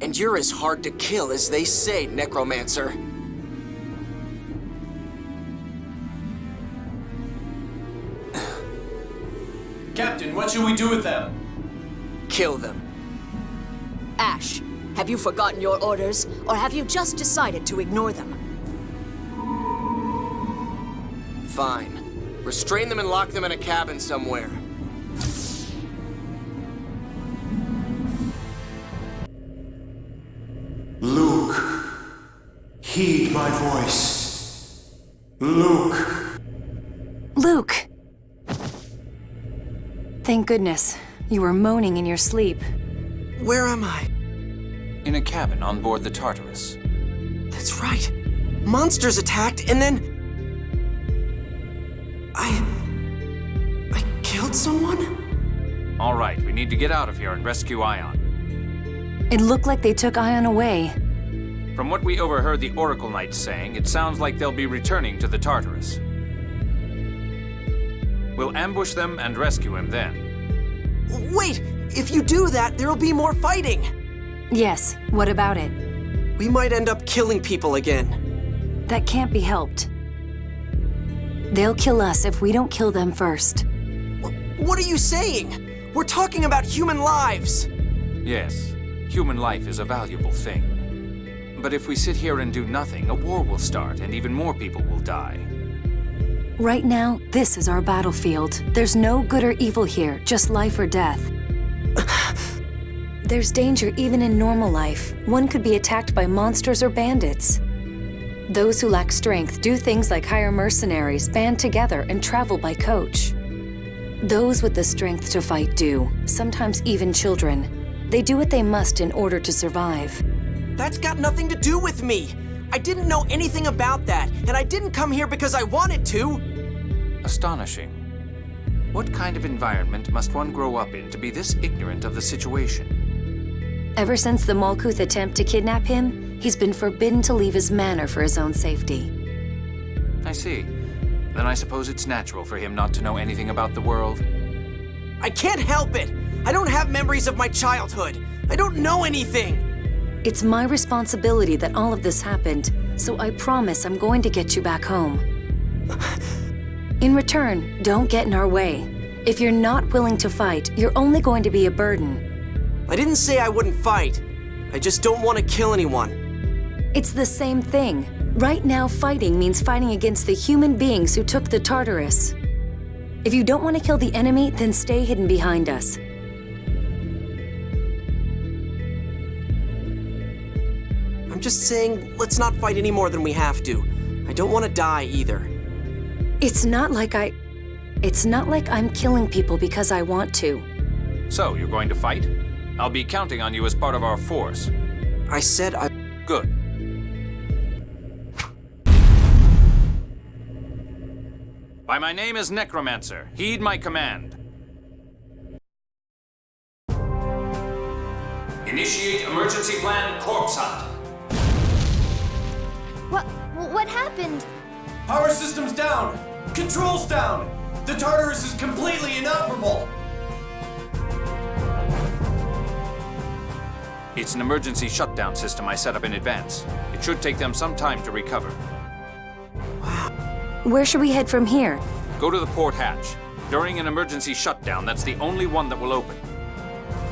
And you're as hard to kill as they say, Necromancer. Captain, what should we do with them? Kill them. Ash, have you forgotten your orders, or have you just decided to ignore them? Fine. Restrain them and lock them in a cabin somewhere. Luke, heed my voice. Luke. Luke! Thank goodness. You were moaning in your sleep. Where am I? In a cabin on board the Tartarus. That's right. Monsters attacked, and then... I killed someone? All right, we need to get out of here and rescue Ion. It looked like they took Ion away. From what we overheard the Oracle Knights saying, it sounds like they'll be returning to the Tartarus. We'll ambush them and rescue him then. Wait! If you do that, there'll be more fighting! Yes, what about it? We might end up killing people again. That can't be helped. They'll kill us if we don't kill them first. What are you saying? We're talking about human lives! Yes, human life is a valuable thing. But if we sit here and do nothing, a war will start and even more people will die. Right now, this is our battlefield. There's no good or evil here, just life or death. There's danger even in normal life. One could be attacked by monsters or bandits. Those who lack strength do things like hire mercenaries, band together, and travel by coach. Those with the strength to fight do, sometimes even children. They do what they must in order to survive. That's got nothing to do with me! I didn't know anything about that, and I didn't come here because I wanted to! Astonishing. What kind of environment must one grow up in to be this ignorant of the situation? Ever since the Malkuth attempt to kidnap him, he's been forbidden to leave his manor for his own safety. I see. Then I suppose it's natural for him not to know anything about the world. I can't help it! I don't have memories of my childhood! I don't know anything! It's my responsibility that all of this happened, so I promise I'm going to get you back home. In return, don't get in our way. If you're not willing to fight, you're only going to be a burden. I didn't say I wouldn't fight. I just don't want to kill anyone. It's the same thing. Right now, fighting means fighting against the human beings who took the Tartarus. If you don't want to kill the enemy, then stay hidden behind us. I'm just saying, let's not fight any more than we have to. I don't want to die either. It's not like I'm killing people because I want to. So, you're going to fight? I'll be counting on you as part of our force. I said I... Good. By my name is Necromancer. Heed my command. Initiate emergency plan corpse hunt. What happened? Power system's down! Controls down! The Tartarus is completely inoperable! It's an emergency shutdown system I set up in advance. It should take them some time to recover. Wow. Where should we head from here? Go to the port hatch. During an emergency shutdown, that's the only one that will open.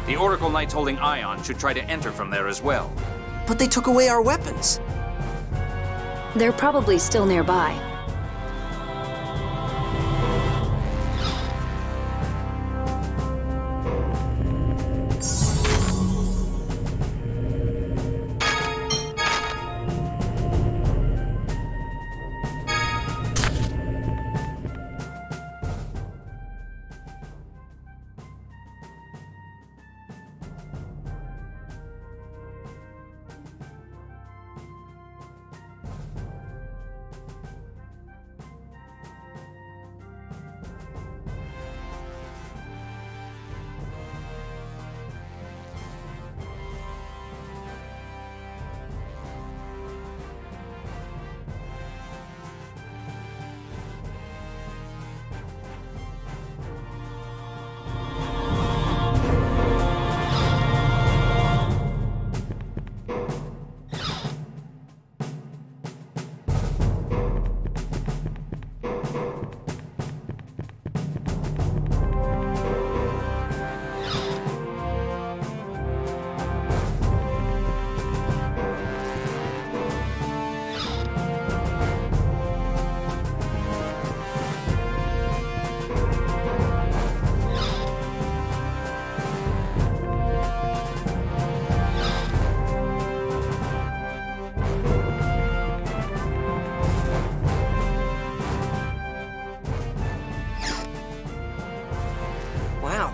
The Oracle Knights holding Ion should try to enter from there as well. But they took away our weapons. They're probably still nearby.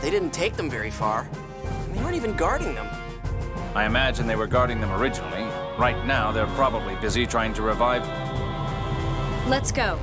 They didn't take them very far. They weren't even guarding them. I imagine they were guarding them originally. Right now, they're probably busy trying to revive... Let's go.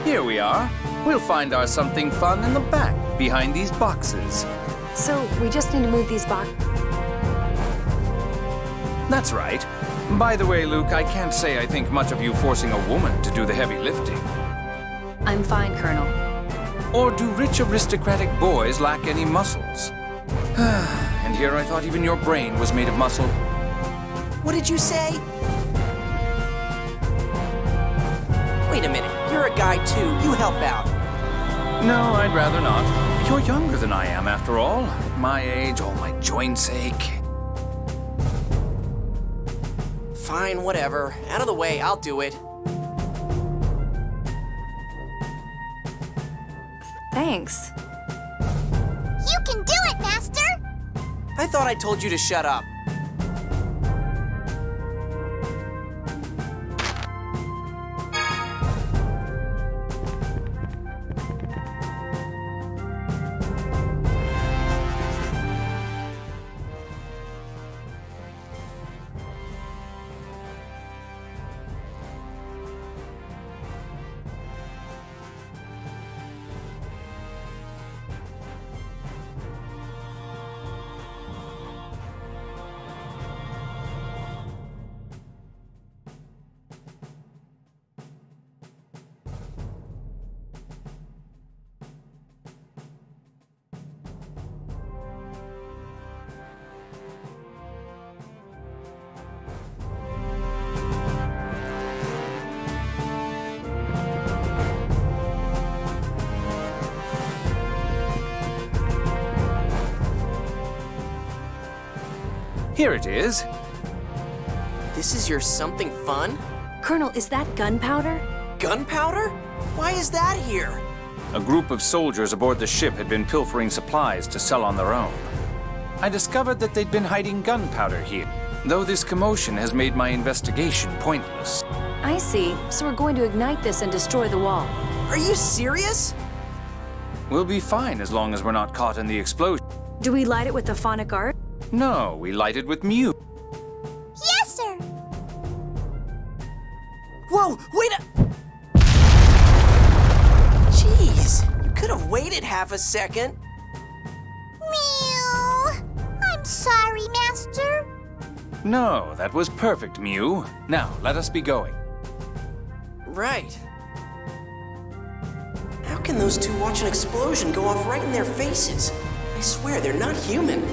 Here we are. We'll find our something fun in the back, behind these boxes. So, we just need to move these That's right. By the way, Luke, I can't say I think much of you forcing a woman to do the heavy lifting. I'm fine, Colonel. Or do rich aristocratic boys lack any muscles? And here I thought even your brain was made of muscle. What did you say? Wait a minute, you're a guy too. You help out. No, I'd rather not. You're younger than I am, after all. At my age, all my joints ache. Fine, whatever. Out of the way, I'll do it. Thanks. You can do it, Master! I thought I told you to shut up. Here it is. This is your something fun? Colonel, is that gunpowder? Gunpowder? Why is that here? A group of soldiers aboard the ship had been pilfering supplies to sell on their own. I discovered that they'd been hiding gunpowder here, though this commotion has made my investigation pointless. I see. So we're going to ignite this and destroy the wall. Are you serious? We'll be fine as long as we're not caught in the explosion. Do we light it with the phonic art? No, we lighted with Mew. Yes, sir! Whoa, wait a... Jeez, you could have waited half a second. Mew! I'm sorry, Master. No, that was perfect, Mew. Now, let us be going. Right. How can those two watch an explosion go off right in their faces? I swear, they're not human.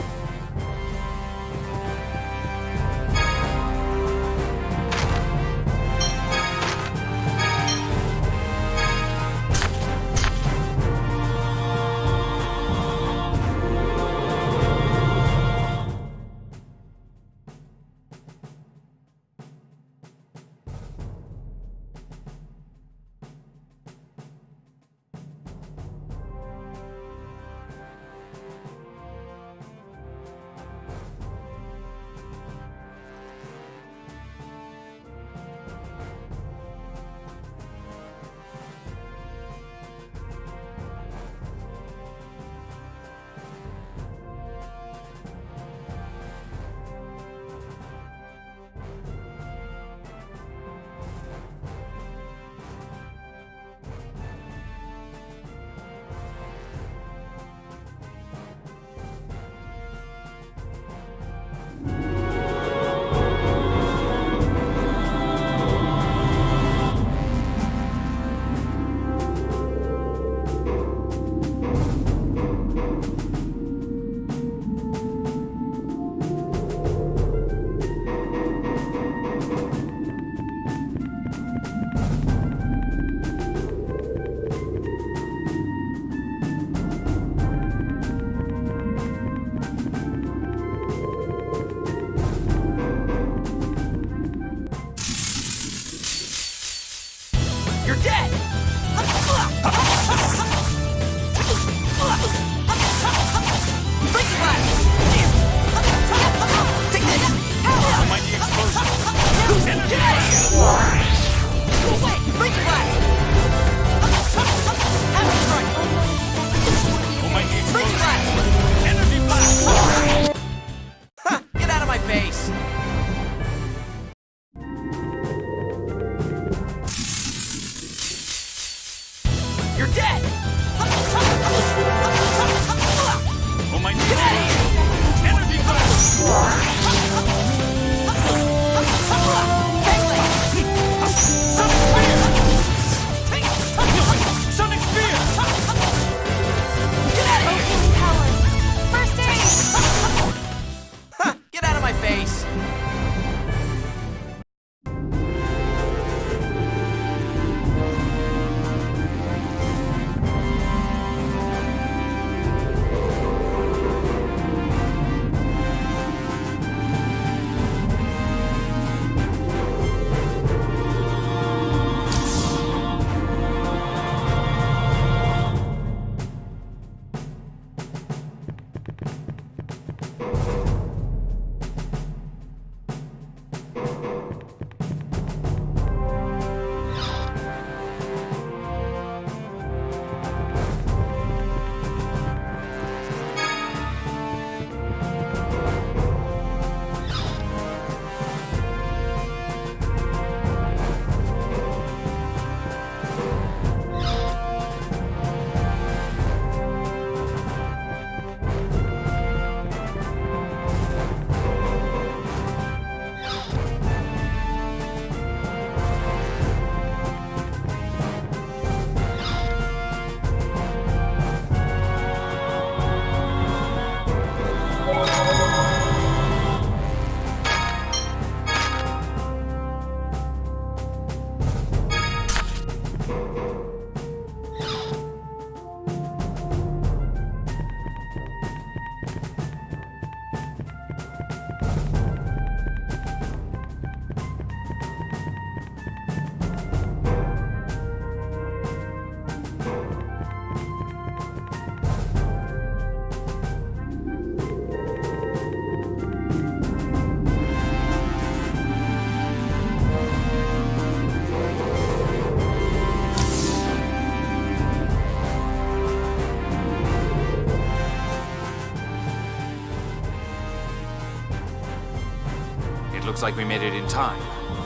Looks like we made it in time.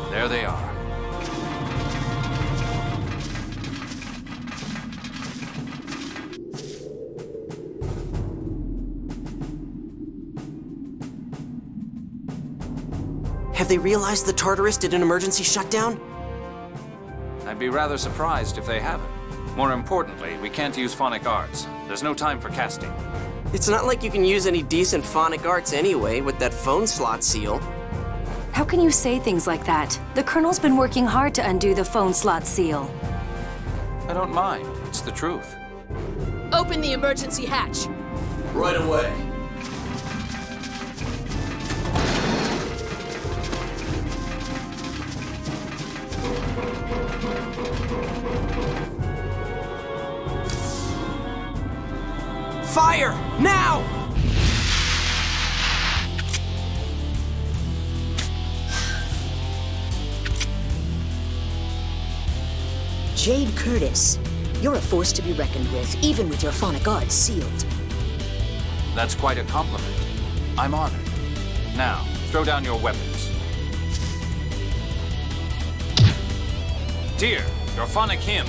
There they are. Have they realized the Tartarus did an emergency shutdown? I'd be rather surprised if they haven't. More importantly, we can't use phonic arts. There's no time for casting. It's not like you can use any decent phonic arts anyway with that phone slot seal. How can you say things like that? The Colonel's been working hard to undo the phone slot seal. I don't mind. It's the truth. Open the emergency hatch. Right away. Fire! Now! Jade Curtis, you're a force to be reckoned with, even with your phonic arts sealed. That's quite a compliment. I'm honored. Now, throw down your weapons. Tyr, your phonic hymn.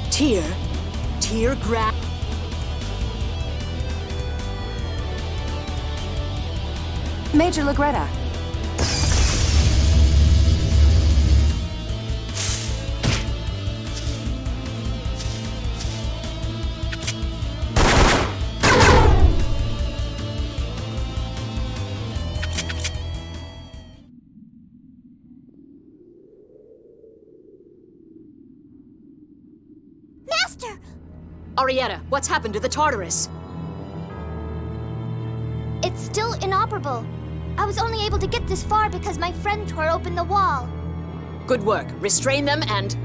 Tyr grab. Major Lagretta. Master! Arietta, what's happened to the Tartarus? It's still inoperable. I was only able to get this far because my friend tore open the wall. Good work. Restrain them and...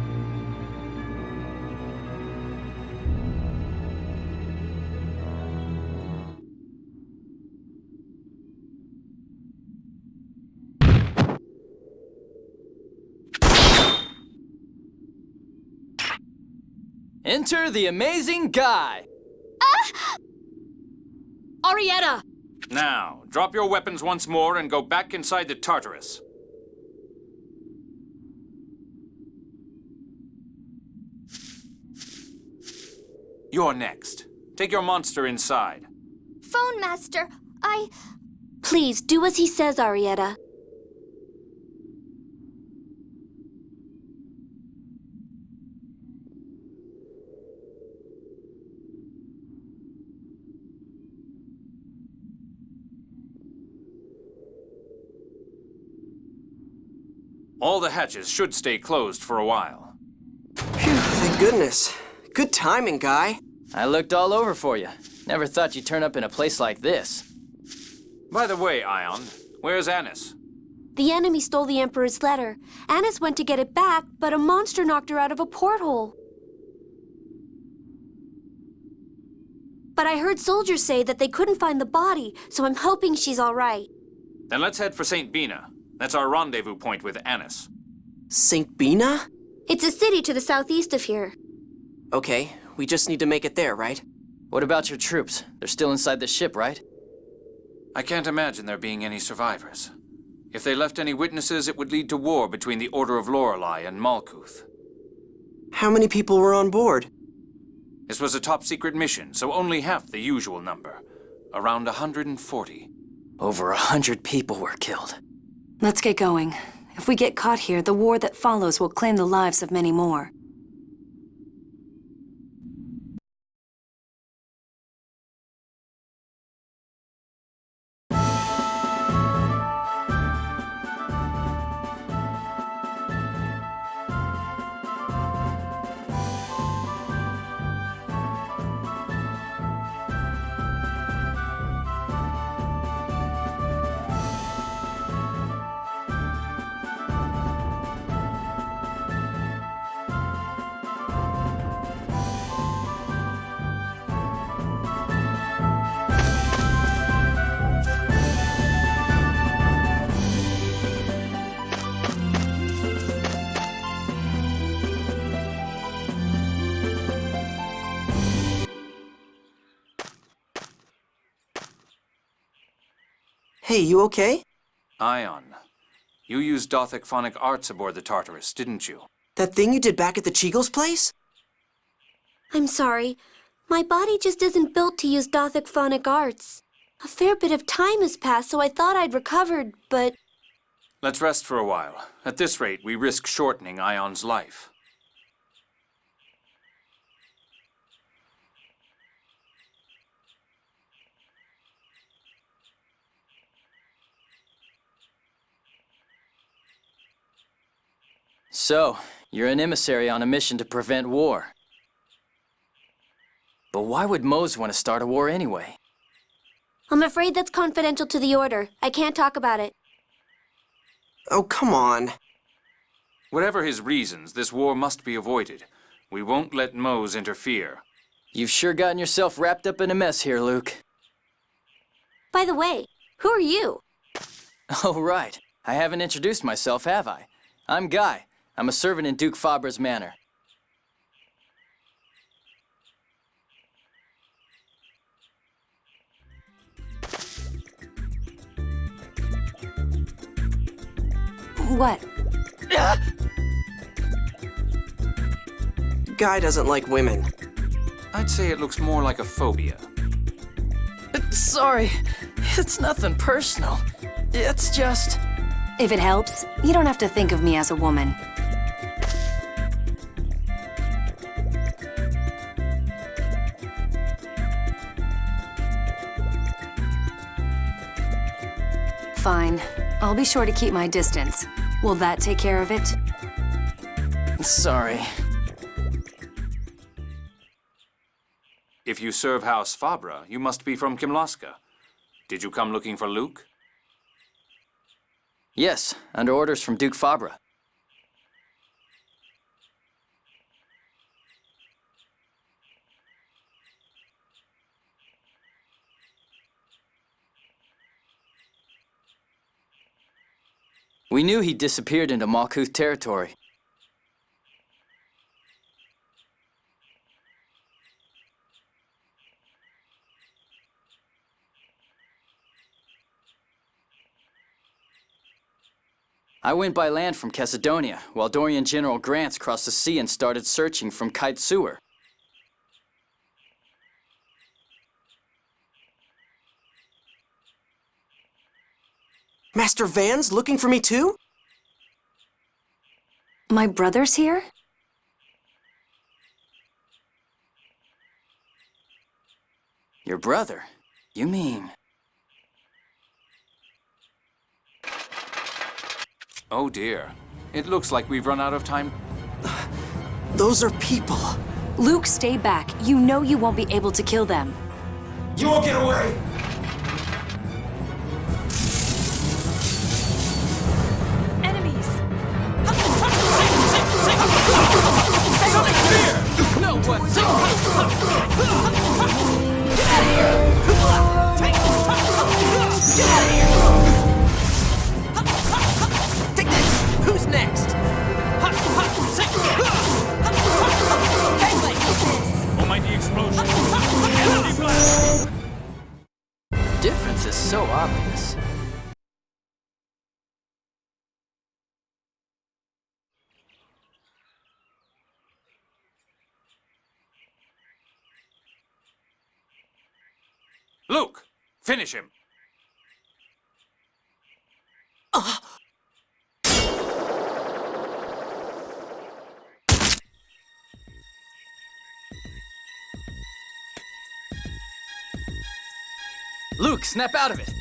Enter the amazing guy! Arietta! Now, drop your weapons once more and go back inside the Tartarus. You're next. Take your monster inside. Phone Master, Please, do as he says, Arietta. All the hatches should stay closed for a while. Phew, thank goodness. Good timing, Guy. I looked all over for you. Never thought you'd turn up in a place like this. By the way, Ion, where's Annis? The enemy stole the Emperor's letter. Annis went to get it back, but a monster knocked her out of a porthole. But I heard soldiers say that they couldn't find the body, so I'm hoping she's all right. Then let's head for St. Bina. That's our rendezvous point with Annis. St. Bina? It's a city to the southeast of here. Okay, we just need to make it there, right? What about your troops? They're still inside the ship, right? I can't imagine there being any survivors. If they left any witnesses, it would lead to war between the Order of Lorelei and Malkuth. How many people were on board? This was a top-secret mission, so only half the usual number. Around 140. Over 100 people were killed. Let's get going. If we get caught here, the war that follows will claim the lives of many more. Hey, you okay? Ion, You used Dothic phonic arts aboard the Tartarus, didn't you? That thing you did back at the Cheagles place? I'm sorry. My body just isn't built to use Dothic phonic arts. A fair bit of time has passed, so I thought I'd recovered, but... Let's rest for a while. At this rate, we risk shortening Ion's life. So, you're an emissary on a mission to prevent war. But why would Mose want to start a war anyway? I'm afraid that's confidential to the Order. I can't talk about it. Oh, come on. Whatever his reasons, this war must be avoided. We won't let Mose interfere. You've sure gotten yourself wrapped up in a mess here, Luke. By the way, who are you? Oh, right. I haven't introduced myself, have I? I'm Guy. I'm a servant in Duke Fabra's manor. What? Guy doesn't like women. I'd say it looks more like a phobia. Sorry, it's nothing personal. It's just... If it helps, you don't have to think of me as a woman. Fine. I'll be sure to keep my distance. Will that take care of it? Sorry. If you serve House Fabra, you must be from Kimlaska. Did you come looking for Luke? Yes, under orders from Duke Fabra. We knew he disappeared into Malkuth territory. I went by land from Macedonia, while Dorian General Grants crossed the sea and started searching from Kite Sewer. Master Van's looking for me too? My brother's here? Your brother? You mean... Oh dear. It looks like we've run out of time. Those are people. Luke, stay back. You know you won't be able to kill them. You won't get away! Enemies! No one! Get out of here! Get out of here! Take this! Who's next? Almighty explosion. Energy blast. Difference is so obvious. Luke! Finish him! Luke, snap out of it!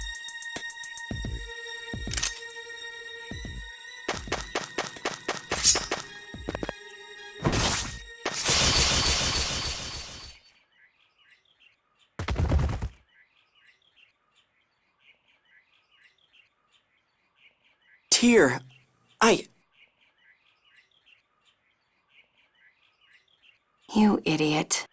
Tyr, You idiot.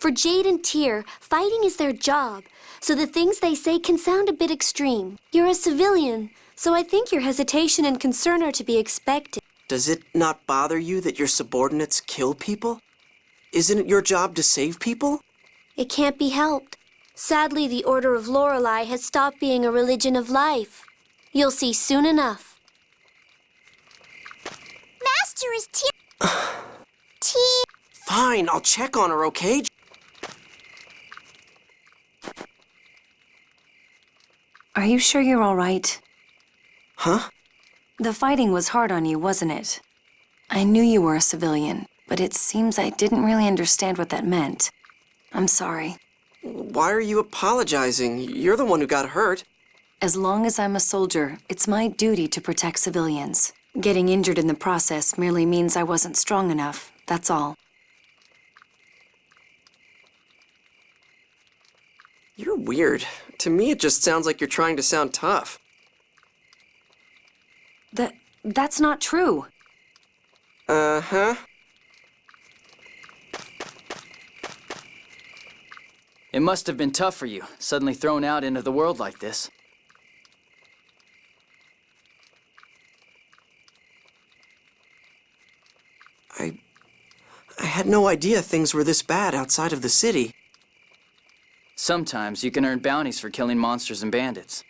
For Jade and Tyr, fighting is their job, so the things they say can sound a bit extreme. You're a civilian, so I think your hesitation and concern are to be expected. Does it not bother you that your subordinates kill people? Isn't it your job to save people? It can't be helped. Sadly, the Order of Lorelei has stopped being a religion of life. You'll see soon enough. Master is Tyr. Fine, I'll check on her, okay? Are you sure you're all right? Huh? The fighting was hard on you, wasn't it? I knew you were a civilian, but it seems I didn't really understand what that meant. I'm sorry. Why are you apologizing? You're the one who got hurt. As long as I'm a soldier, it's my duty to protect civilians. Getting injured in the process merely means I wasn't strong enough, that's all. You're weird. To me, it just sounds like you're trying to sound tough. That's not true. Uh-huh. It must have been tough for you, suddenly thrown out into the world like this. I had no idea things were this bad outside of the city. Sometimes you can earn bounties for killing monsters and bandits.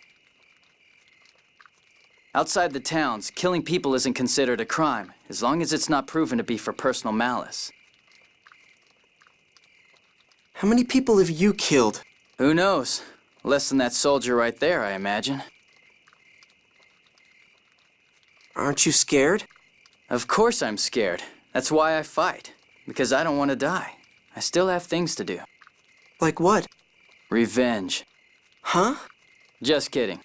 Outside the towns, killing people isn't considered a crime, as long as it's not proven to be for personal malice. How many people have you killed? Who knows? Less than that soldier right there, I imagine. Aren't you scared? Of course I'm scared. That's why I fight. Because I don't want to die. I still have things to do. Like what? Revenge. Huh? Just kidding.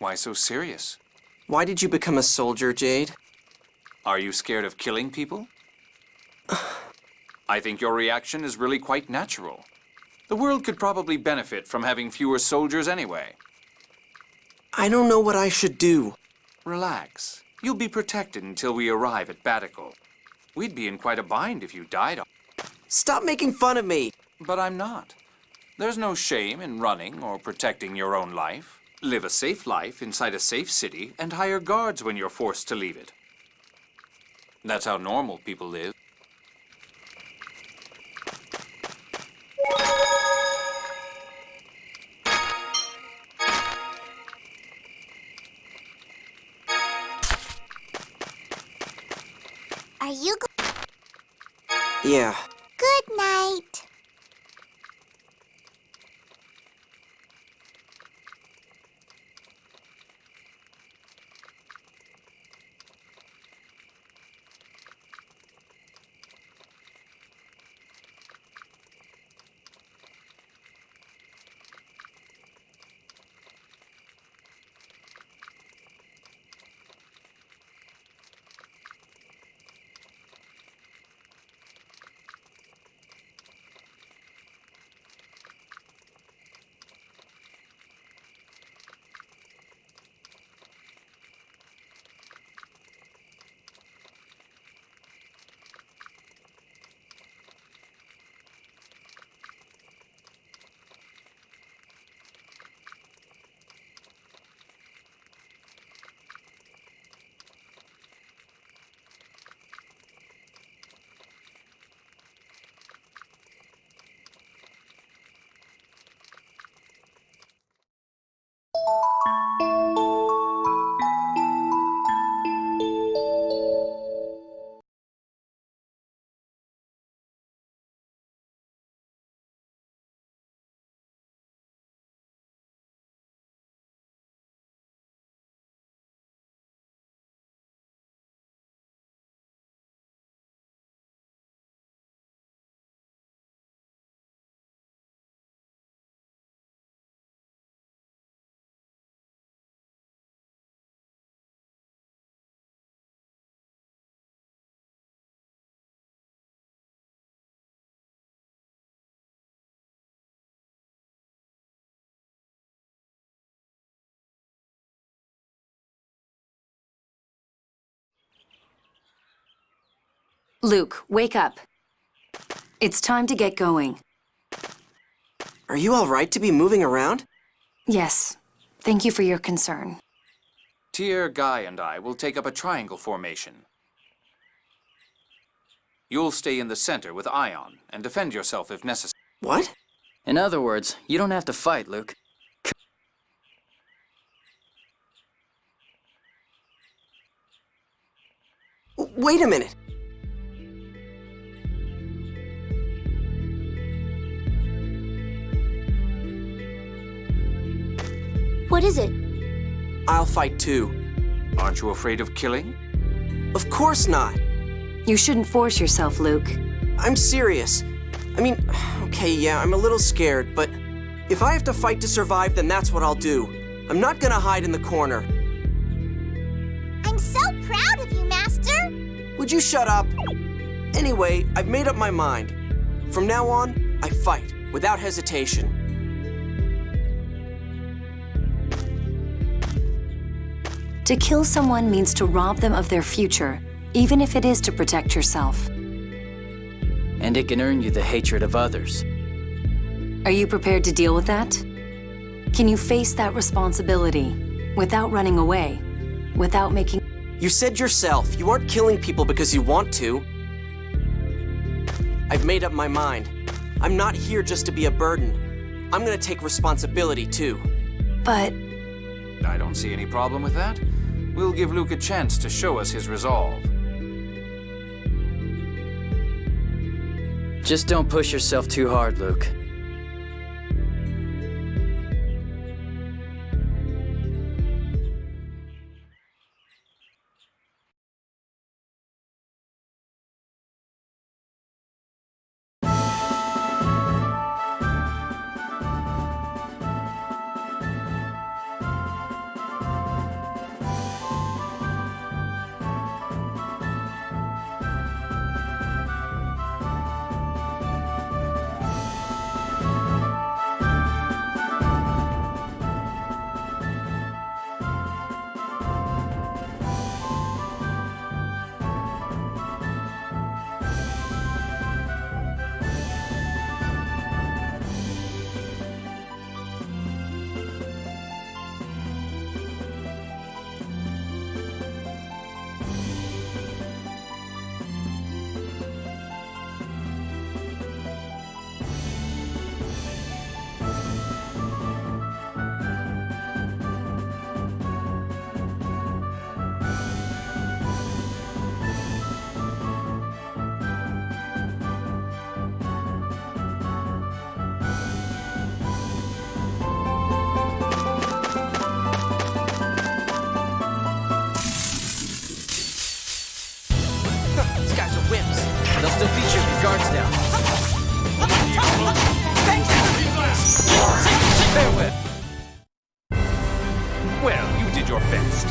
Why so serious? Why did you become a soldier, Jade? Are you scared of killing people? I think your reaction is really quite natural. The world could probably benefit from having fewer soldiers anyway. I don't know what I should do. Relax. You'll be protected until we arrive at Batical. We'd be in quite a bind if you died. Stop making fun of me! But I'm not. There's no shame in running or protecting your own life. Live a safe life inside a safe city and hire guards when you're forced to leave it. That's how normal people live. Are you Yeah. Good night. Luke, wake up. It's time to get going. Are you all right to be moving around? Yes. Thank you for your concern. Tyr, Guy, and I will take up a triangle formation. You'll stay in the center with Ion and defend yourself if necessary. What? In other words, you don't have to fight, Luke. Wait a minute. What is it? I'll fight too. Aren't you afraid of killing? Of course not. You shouldn't force yourself, Luke. I'm serious. I mean, okay, yeah, I'm a little scared, but if I have to fight to survive, then that's what I'll do. I'm not gonna hide in the corner. I'm so proud of you, Master! Would you shut up? Anyway, I've made up my mind. From now on, I fight, without hesitation. To kill someone means to rob them of their future, even if it is to protect yourself. And it can earn you the hatred of others. Are you prepared to deal with that? Can you face that responsibility without running away, without making... You said yourself, you aren't killing people because you want to. I've made up my mind. I'm not here just to be a burden. I'm gonna take responsibility too. But... I don't see any problem with that. We'll give Luke a chance to show us his resolve. Just don't push yourself too hard, Luke. These guys are wimps. They'll still beat you if your guard's down. Farewell. Well, you did your best.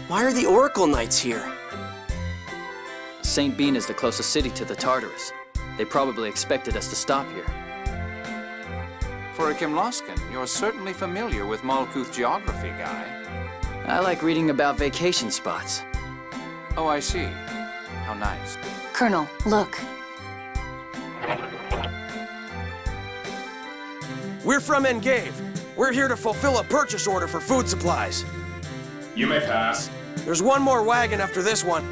Why are the Oracle Knights here? St. Bean is the closest city to the Tartarus. They probably expected us to stop here. For a Kimloskan, you're certainly familiar with Malkuth geography, Guy. I like reading about vacation spots. Oh, I see. How nice. Colonel, look. We're from Engave. We're here to fulfill a purchase order for food supplies. You may pass. There's one more wagon after this one.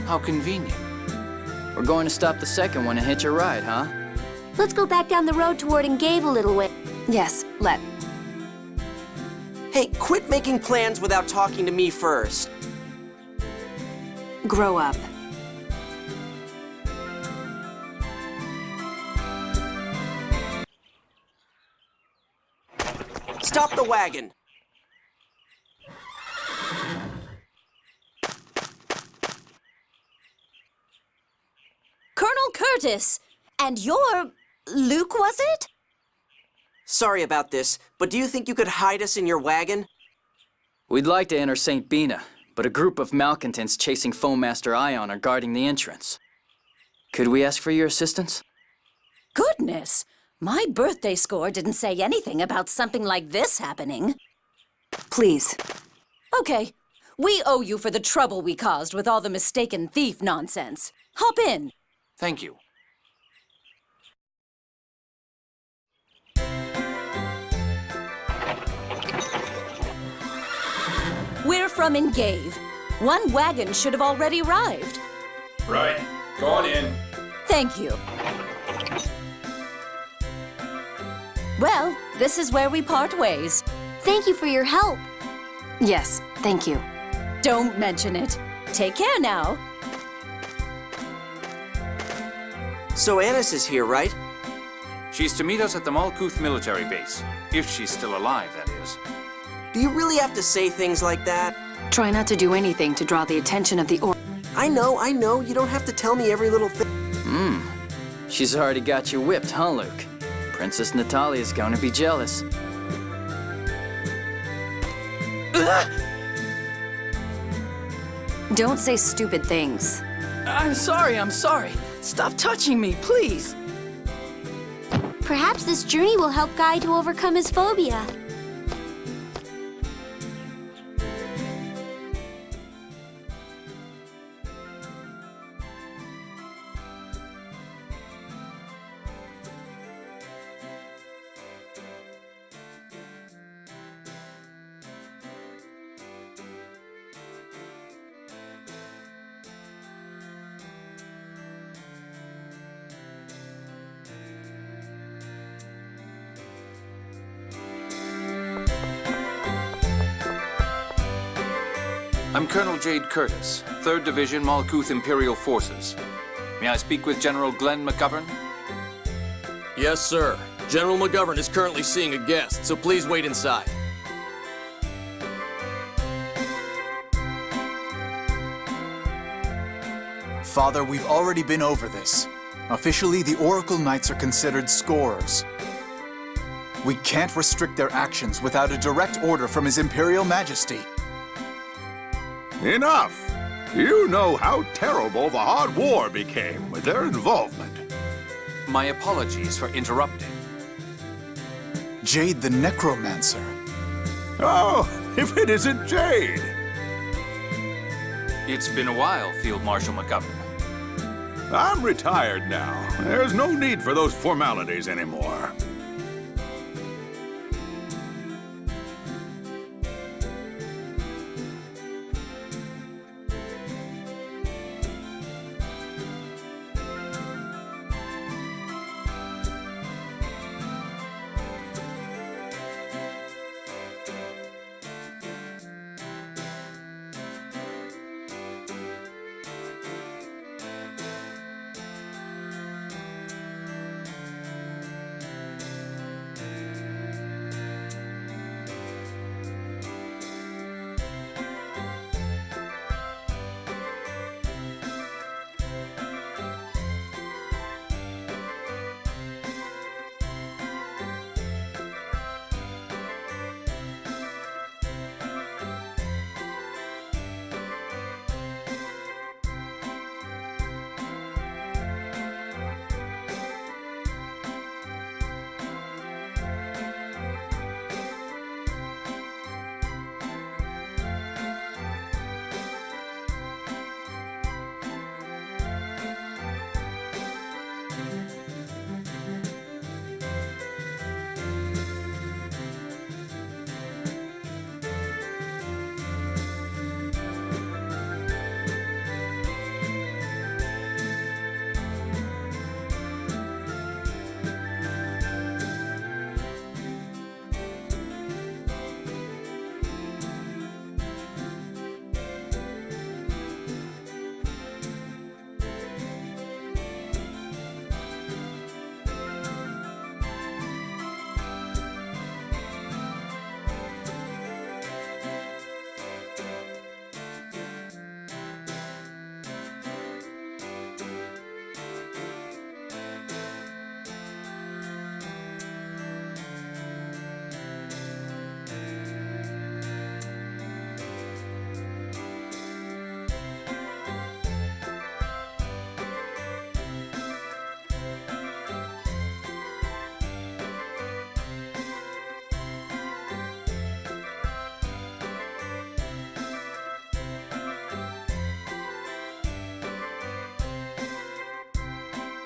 How convenient. We're going to stop the second one and hitch a ride, huh? Let's go back down the road toward Engave a little way. Yes, let. Hey, quit making plans without talking to me first. Grow up. Stop the wagon. Colonel Curtis! And you're... Luke, was it? Sorry about this, but do you think you could hide us in your wagon? We'd like to enter St. Bina, but a group of malcontents chasing Foamaster Ion are guarding the entrance. Could we ask for your assistance? Goodness! My birthday score didn't say anything about something like this happening. Please. Okay. We owe you for the trouble we caused with all the mistaken thief nonsense. Hop in. Thank you. We're from Engave. One wagon should have already arrived. Right. Go on in. Thank you. Well, this is where we part ways. Thank you for your help. Yes, thank you. Don't mention it. Take care now. So Annis is here, right? She's to meet us at the Malkuth military base. If she's still alive, that is. Do you really have to say things like that? Try not to do anything to draw the attention of the I know. You don't have to tell me every little thing. She's already got you whipped, huh, Luke? Princess Natalia's gonna be jealous. Don't say stupid things. I'm sorry. Stop touching me, please. Perhaps this journey will help Guy to overcome his phobia. I'm Colonel Jade Curtis, 3rd Division Malkuth Imperial Forces. May I speak with General Glenn McGovern? Yes, sir. General McGovern is currently seeing a guest, so please wait inside. Father, we've already been over this. Officially, the Oracle Knights are considered scorers. We can't restrict their actions without a direct order from His Imperial Majesty. Enough! You know how terrible the Hard War became with their involvement. My apologies for interrupting. Jade the Necromancer. Oh, if it isn't Jade! It's been a while, Field Marshal McGovern. I'm retired now. There's no need for those formalities anymore.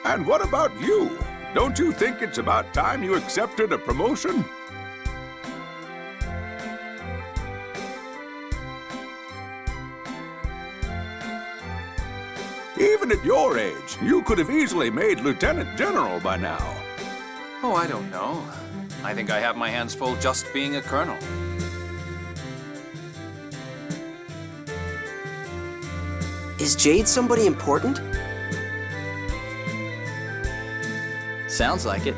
And what about you? Don't you think it's about time you accepted a promotion? Even at your age, you could have easily made Lieutenant General by now. Oh, I don't know. I think I have my hands full just being a colonel. Is Jade somebody important? Sounds like it.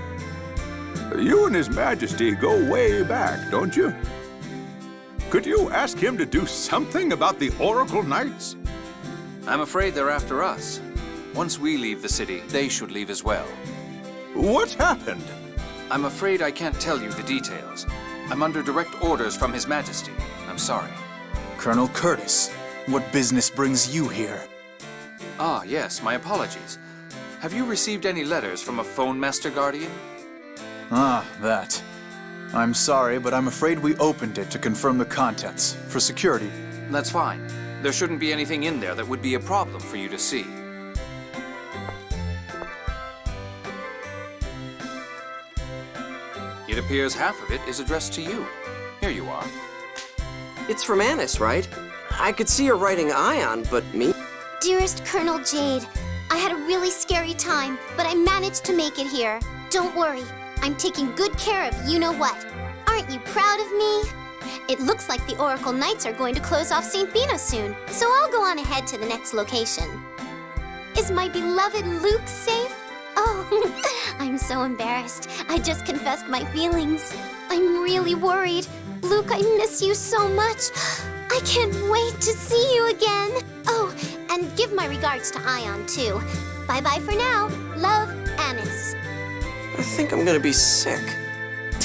You and His Majesty go way back, don't you? Could you ask him to do something about the Oracle Knights? I'm afraid they're after us. Once we leave the city, they should leave as well. What's happened? I'm afraid I can't tell you the details. I'm under direct orders from His Majesty. I'm sorry. Colonel Curtis, what business brings you here? Ah, yes, my apologies. Have you received any letters from a phone master guardian? Ah, that. I'm sorry, but I'm afraid we opened it to confirm the contents, for security. That's fine. There shouldn't be anything in there that would be a problem for you to see. It appears half of it is addressed to you. Here you are. It's from Annis, right? I could see her writing Ion, but me? Dearest Colonel Jade, I had a really scary time, but I managed to make it here. Don't worry, I'm taking good care of you-know-what. Aren't you proud of me? It looks like the Oracle Knights are going to close off St. Bina soon, so I'll go on ahead to the next location. Is my beloved Luke safe? Oh, I'm so embarrassed. I just confessed my feelings. I'm really worried. Luke, I miss you so much. I can't wait to see you again. Oh, and give my regards to Ion, too. Bye-bye for now. Love, Annis. I think I'm gonna be sick.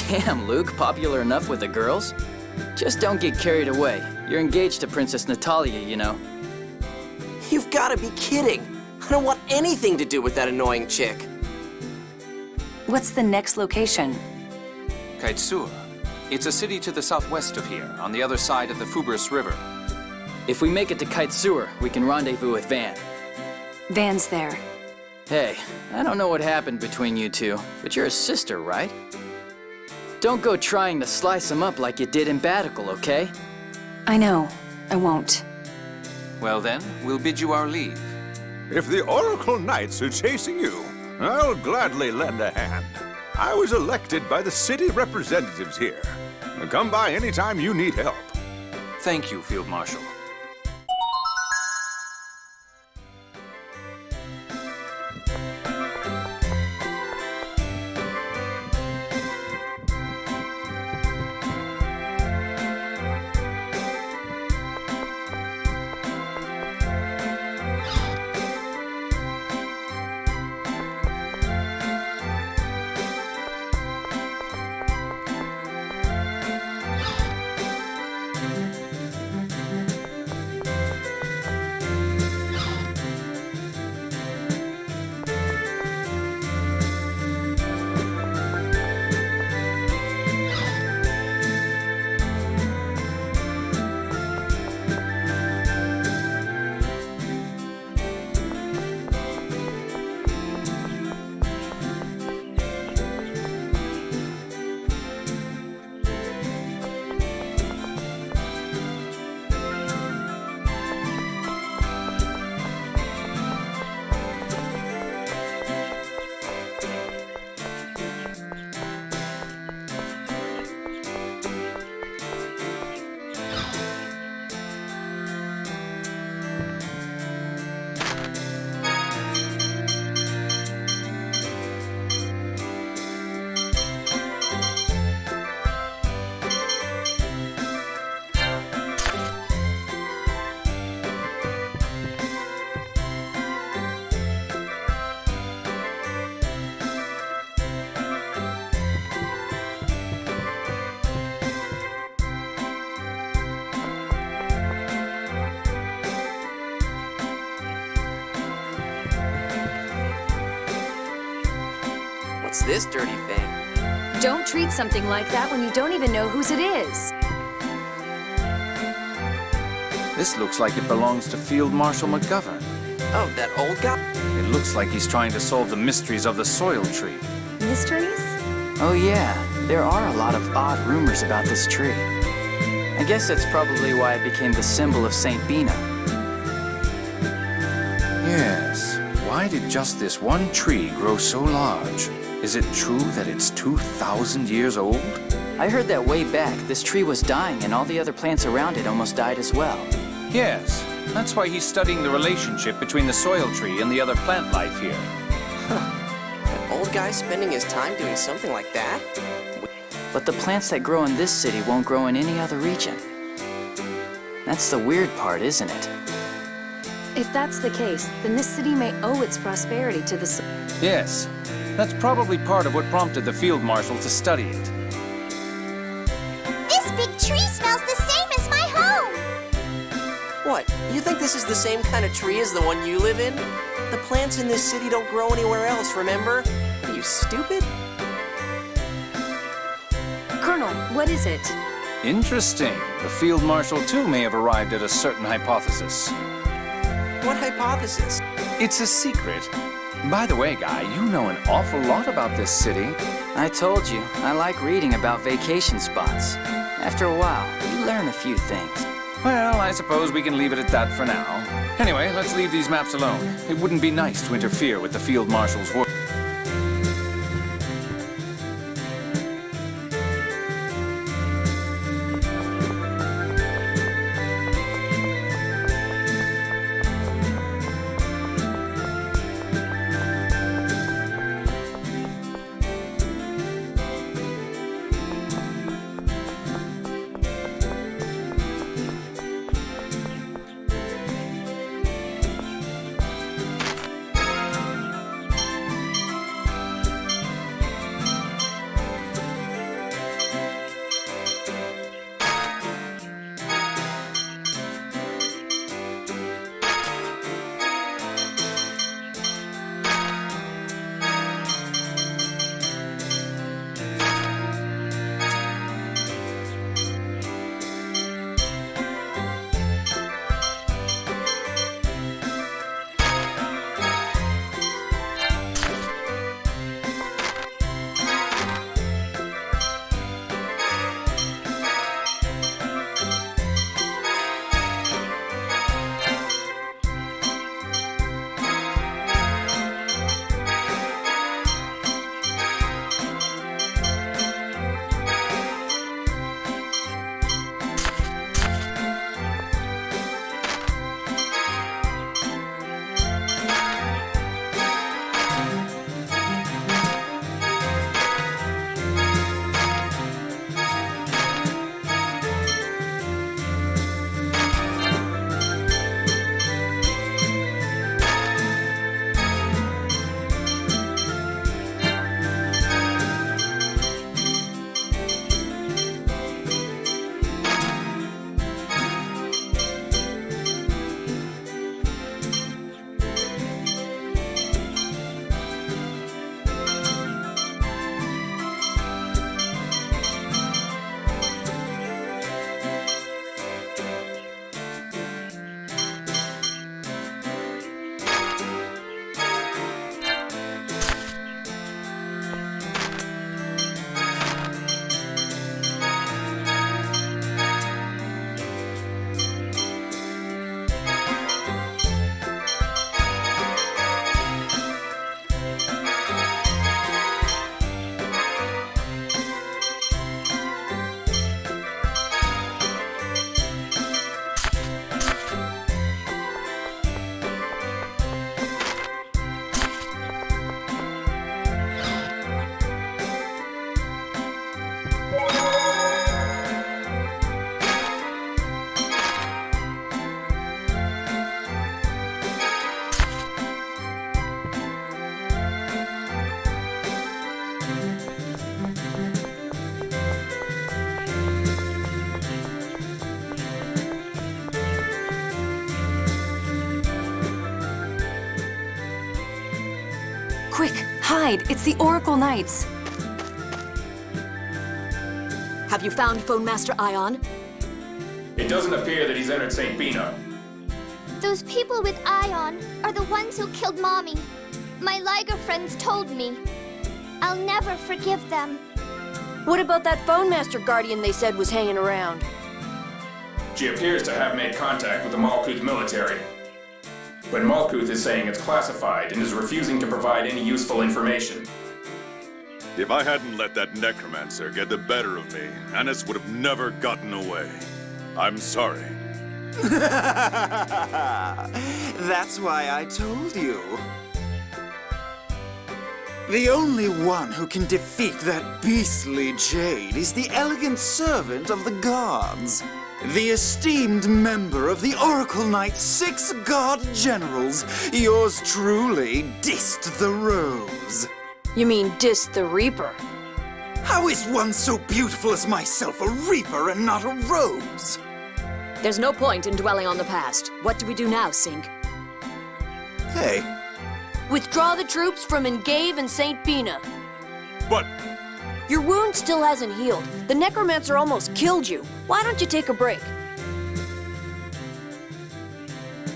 Damn, Luke, popular enough with the girls? Just don't get carried away. You're engaged to Princess Natalia, you know. You've gotta be kidding. I don't want anything to do with that annoying chick. What's the next location? Kaitsur. It's a city to the southwest of here, on the other side of the Fubris River. If we make it to Kaitsur, we can rendezvous with Van. Van's there. Hey, I don't know what happened between you two, but you're a sister, right? Don't go trying to slice him up like you did in Batical, okay? I know. I won't. Well then, we'll bid you our leave. If the Oracle Knights are chasing you, I'll gladly lend a hand. I was elected by the city representatives here. Come by anytime you need help. Thank you, Field Marshal. What's this dirty thing? Don't treat something like that when you don't even know whose it is. This looks like it belongs to Field Marshal McGovern. Oh, that old guy? It looks like he's trying to solve the mysteries of the soil tree. Mysteries? Oh yeah, there are a lot of odd rumors about this tree. I guess that's probably why it became the symbol of St. Bina. Yes. Why did just this one tree grow so large? Is it true that it's 2,000 years old? I heard that way back, this tree was dying and all the other plants around it almost died as well. Yes. That's why he's studying the relationship between the soil tree and the other plant life here. An old guy spending his time doing something like that? But the plants that grow in this city won't grow in any other region. That's the weird part, isn't it? If that's the case, then this city may owe its prosperity to the Yes. That's probably part of what prompted the field marshal to study it. This big tree smells the same as my home! What, you think this is the same kind of tree as the one you live in? The plants in this city don't grow anywhere else, remember? Are you stupid? Colonel, what is it? Interesting. The field marshal too may have arrived at a certain hypothesis. What hypothesis? It's a secret. By the way, Guy, you know an awful lot about this city. I told you, I like reading about vacation spots. After a while, you learn a few things. Well, I suppose we can leave it at that for now. Anyway, let's leave these maps alone. It wouldn't be nice to interfere with the field marshal's work. Quick, hide! It's the Oracle Knights! Have you found Phone Master Ion? It doesn't appear that he's entered St. Bina. Those people with Ion are the ones who killed Mommy. My Liger friends told me. I'll never forgive them. What about that phone master guardian they said was hanging around? She appears to have made contact with the Malkuth military. But Malkuth is saying it's classified and is refusing to provide any useful information. If I hadn't let that necromancer get the better of me, Annis would have never gotten away. I'm sorry. That's why I told you. The only one who can defeat that beastly Jade is the elegant servant of the gods. The esteemed member of the Oracle Knight's 6 god generals, yours truly, Dist the Rose. You mean Dist the Reaper? How is one so beautiful as myself a Reaper and not a Rose? There's no point in dwelling on the past. What do we do now, Sink? Hey. Withdraw the troops from Engave and St. Bina. But... Your wound still hasn't healed. The necromancer almost killed you. Why don't you take a break?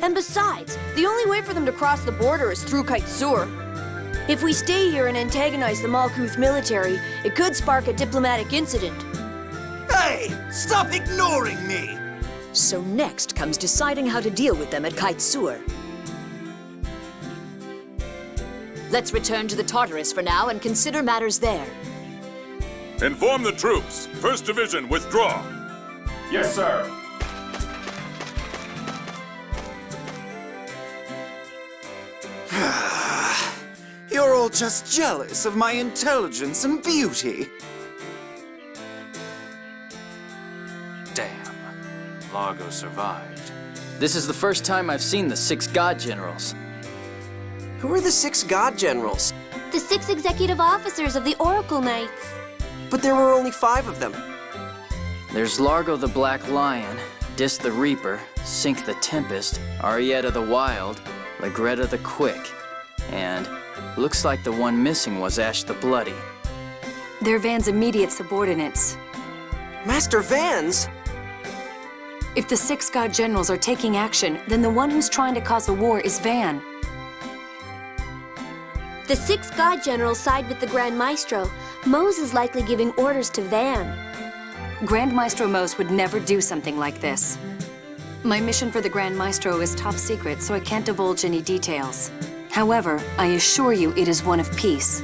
And besides, the only way for them to cross the border is through Kaitsur. If we stay here and antagonize the Malkuth military, it could spark a diplomatic incident. Hey! Stop ignoring me! So next comes deciding how to deal with them at Kaitsur. Let's return to the Tartarus for now and consider matters there. Inform the troops. 1st Division, withdraw. Yes, sir. You're all just jealous of my intelligence and beauty. Damn. Largo survived. This is the first time I've seen the 6 god generals. Who are the 6 god generals? The 6 executive officers of the Oracle Knights. But there were only 5 of them. There's Largo the Black Lion, Dist the Reaper, Sink the Tempest, Arietta the Wild, Legretta the Quick, and looks like the one missing was Ash the Bloody. They're Van's immediate subordinates. Master Vans? If the 6 god generals are taking action, then the one who's trying to cause the war is Van. The 6 god generals side with the Grand Maestro. Mose is likely giving orders to Van. Grand Maestro Mose would never do something like this. My mission for the Grand Maestro is top secret, so I can't divulge any details. However, I assure you it is one of peace.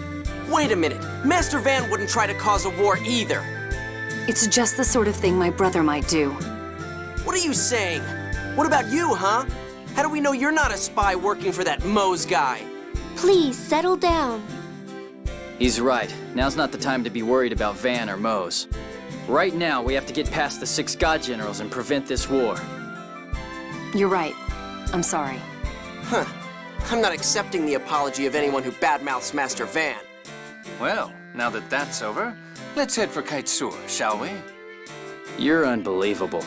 Wait a minute. Master Van wouldn't try to cause a war either. It's just the sort of thing my brother might do. What are you saying? What about you, huh? How do we know you're not a spy working for that Mose guy? Please, settle down. He's right. Now's not the time to be worried about Van or Mose. Right now, we have to get past the 6 god generals and prevent this war. You're right. I'm sorry. Huh. I'm not accepting the apology of anyone who badmouths Master Van. Well, now that that's over, let's head for Kaitsur, shall we? You're unbelievable.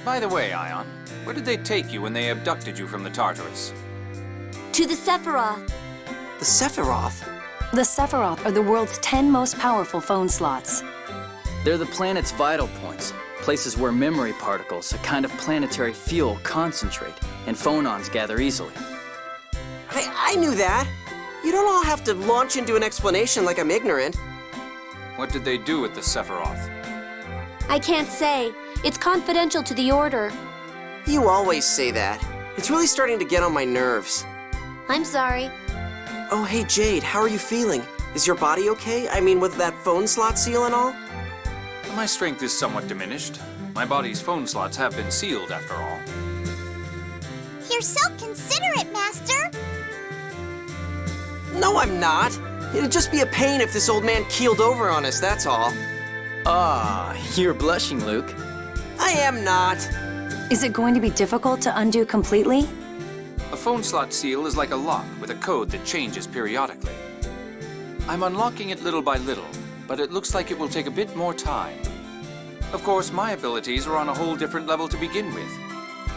By the way, Ion, where did they take you when they abducted you from the Tartarus? To the Sephiroth. The Sephiroth? The Sephiroth are the world's 10 most powerful phone slots. They're the planet's vital points, places where memory particles, a kind of planetary fuel, concentrate, and phonons gather easily. I knew that. You don't all have to launch into an explanation like I'm ignorant. What did they do with the Sephiroth? I can't say. It's confidential to the Order. You always say that. It's really starting to get on my nerves. I'm sorry. Oh, hey, Jade, how are you feeling? Is your body okay? I mean, with that phone slot seal and all? My strength is somewhat diminished. My body's phone slots have been sealed, after all. You're so considerate, Master. No, I'm not. It'd just be a pain if this old man keeled over on us, that's all. Ah, you're blushing, Luke. I am not. Is it going to be difficult to undo completely? A phone slot seal is like a lock with a code that changes periodically. I'm unlocking it little by little, but it looks like it will take a bit more time. Of course, my abilities are on a whole different level to begin with.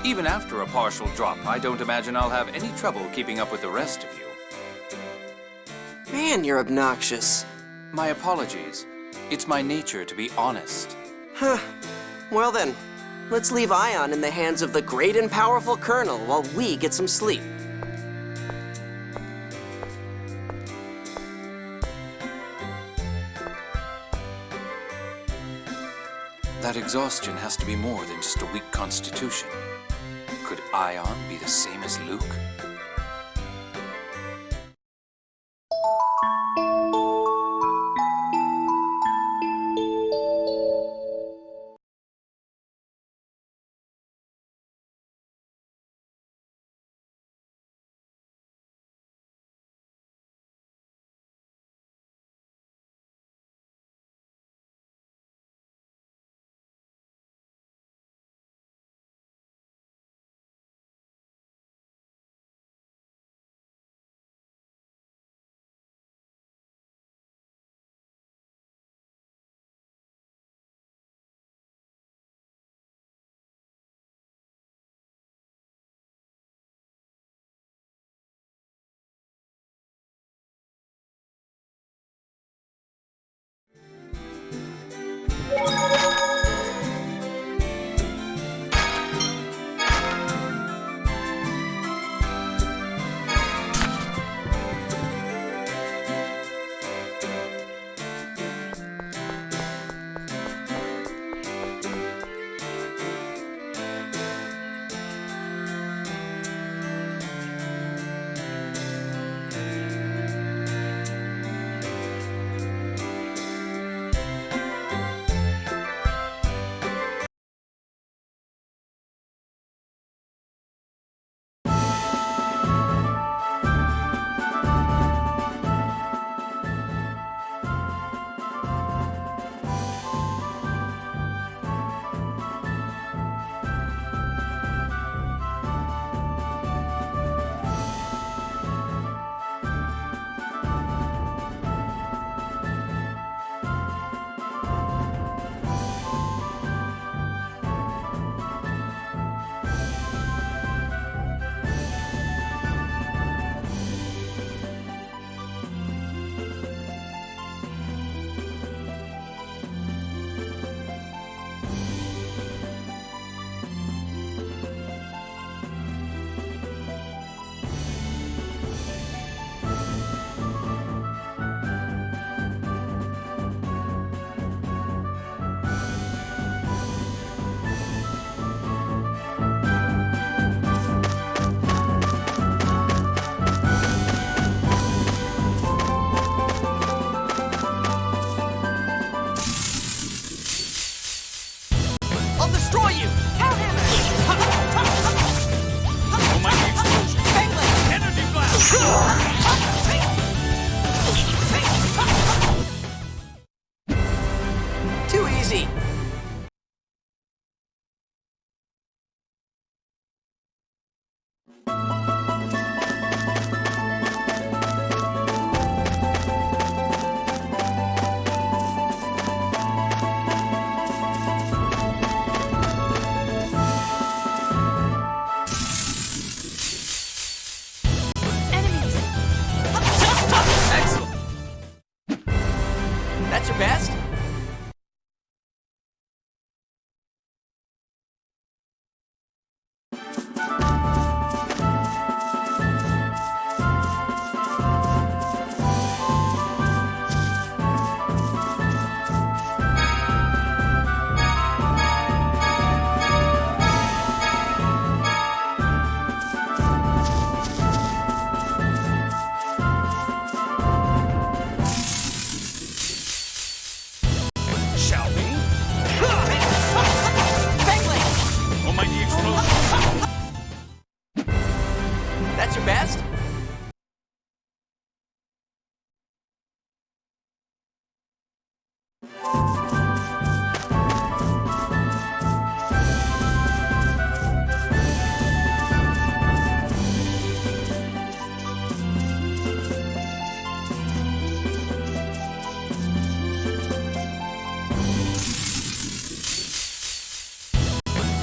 Even after a partial drop, I don't imagine I'll have any trouble keeping up with the rest of you. Man, you're obnoxious. My apologies. It's my nature to be honest. Huh. Well then, let's leave Ion in the hands of the great and powerful Colonel while we get some sleep. That exhaustion has to be more than just a weak constitution. Could Ion be the same as Luke? Too easy. That's your best?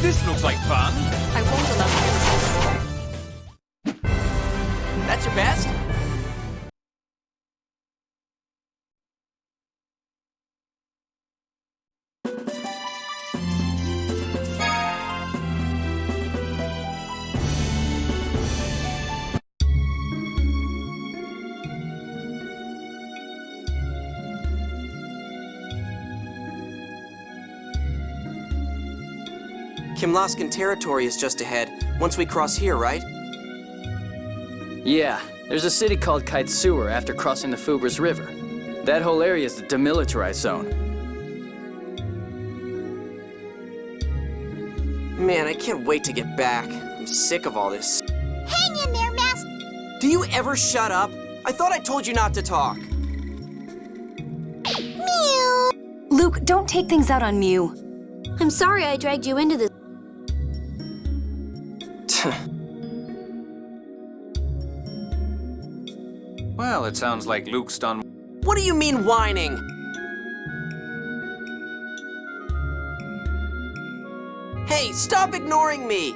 This looks like fun. I won't allow criticism. That's your best? Kimlaskan territory is just ahead, once we cross here, right? Yeah, there's a city called Kaitsuur after crossing the Fubers River. That whole area is the demilitarized zone. Man, I can't wait to get back. I'm sick of all this. Hang in there, Master. Do you ever shut up? I thought I told you not to talk. Mew. Luke, don't take things out on Mew. I'm sorry I dragged you into this. Well, it sounds like Luke's done. What do you mean whining? Hey, stop ignoring me!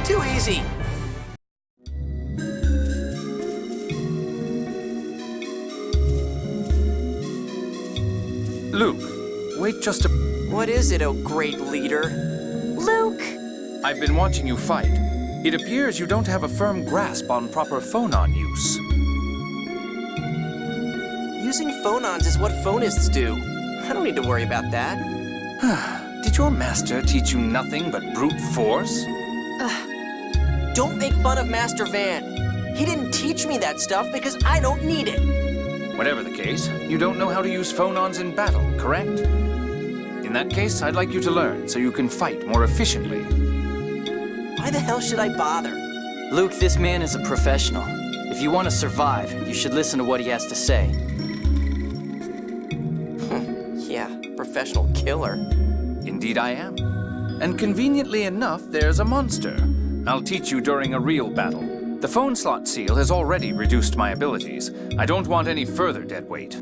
Too easy. Luke, wait just a... What is it, oh great leader? Luke! I've been watching you fight. It appears you don't have a firm grasp on proper phonon use. Using phonons is what phonists do. I don't need to worry about that. Did your master teach you nothing but brute force? Don't make fun of Master Van. He didn't teach me that stuff because I don't need it. Whatever the case, you don't know how to use phonons in battle, correct? In that case, I'd like you to learn so you can fight more efficiently. Why the hell should I bother? Luke, this man is a professional. If you want to survive, you should listen to what he has to say. Yeah, professional killer. Indeed I am. And conveniently enough, there's a monster. I'll teach you during a real battle. The phone slot seal has already reduced my abilities. I don't want any further dead weight.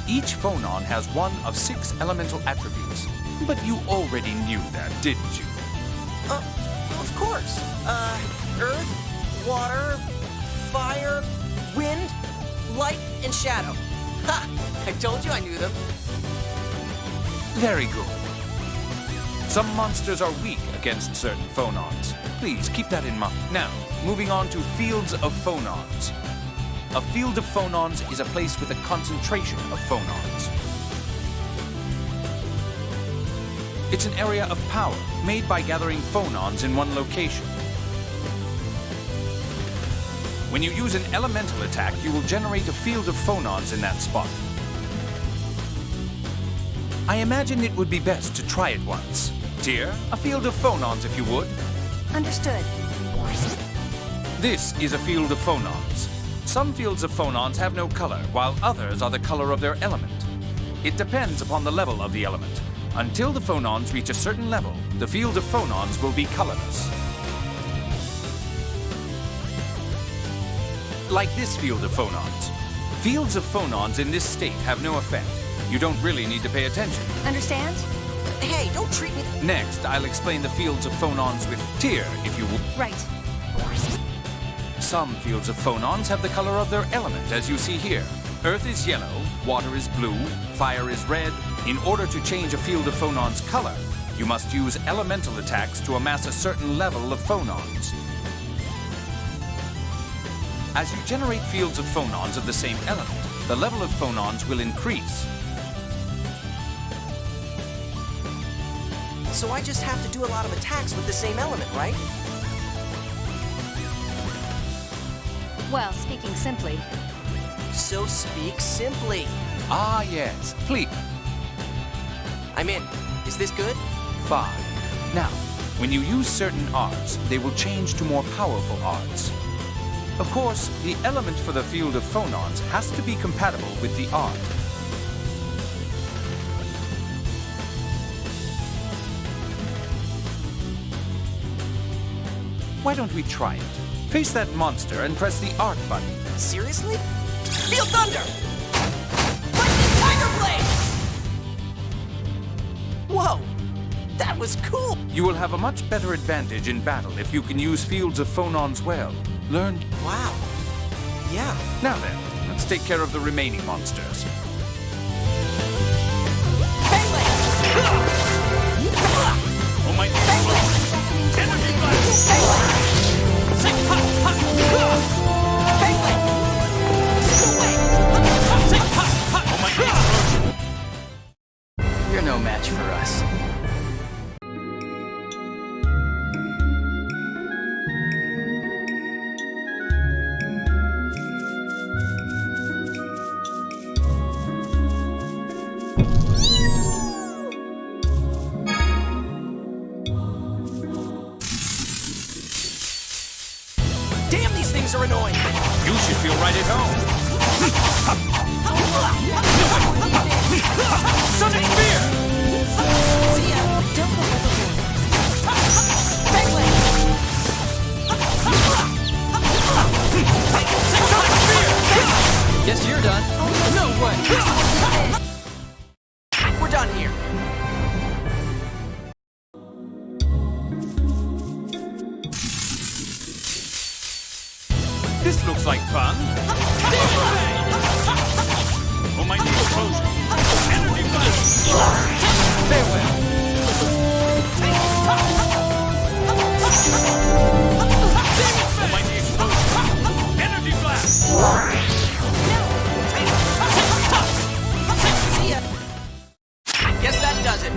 Each phonon has one of 6 elemental attributes. But you already knew that, didn't you? Of course. Earth, water, fire, wind, light, and shadow. Ha! I told you I knew them. Very good. Some monsters are weak against certain phonons. Please keep that in mind. Now, moving on to fields of phonons. A field of phonons is a place with a concentration of phonons. It's an area of power made by gathering phonons in one location. When you use an elemental attack, you will generate a field of phonons in that spot. I imagine it would be best to try it once. Tyr, a field of phonons if you would. Understood. This is a field of phonons. Some fields of phonons have no color, while others are the color of their element. It depends upon the level of the element. Until the phonons reach a certain level, the field of phonons will be colorless. Like this field of phonons. Fields of phonons in this state have no effect. You don't really need to pay attention. Understand? Hey, don't treat me... Next, I'll explain the fields of phonons with tear, if you will. Right. Some fields of phonons have the color of their element, as you see here. Earth is yellow, water is blue, fire is red. In order to change a field of phonons' color, you must use elemental attacks to amass a certain level of phonons. As you generate fields of phonons of the same element, the level of phonons will increase. So I just have to do a lot of attacks with the same element, right? Well, speaking simply. So speak simply. Ah, yes. Please. I'm in. Is this good? Fine. Now, when you use certain arts, they will change to more powerful arts. Of course, the element for the field of phonons has to be compatible with the art. Why don't we try it? Face that monster and press the art button. Seriously? Feel thunder! Lightning Tiger Blade! Whoa! That was cool! You will have a much better advantage in battle if you can use fields of phonons well. Learn... Wow. Yeah. Now then, let's take care of the remaining monsters. Oh my God! Energy blast! You're no match for us. Damn, these things are annoying! You should feel right at home. Sonic Spear! See ya! Don't go overboard. Beyblade! Sonic Spear! Guess you're done. No way. We're done here. This looks like fun. Oh my explosion! Energy blast! Farewell. Oh my explosion! Energy blast! See ya. Guess that does it.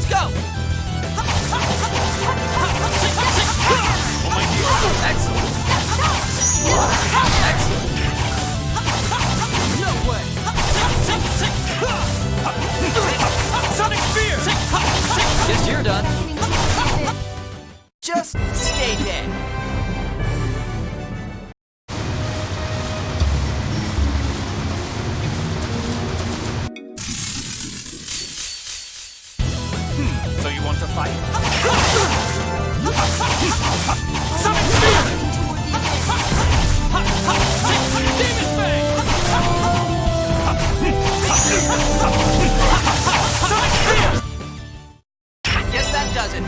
Let's go! Excellent! Excellent! No way! Sonic Spear! Guess you're done. Just stay dead. So you want to fight? Sonic Spear! Demon Fang! Sonic Spear! Guess that does it.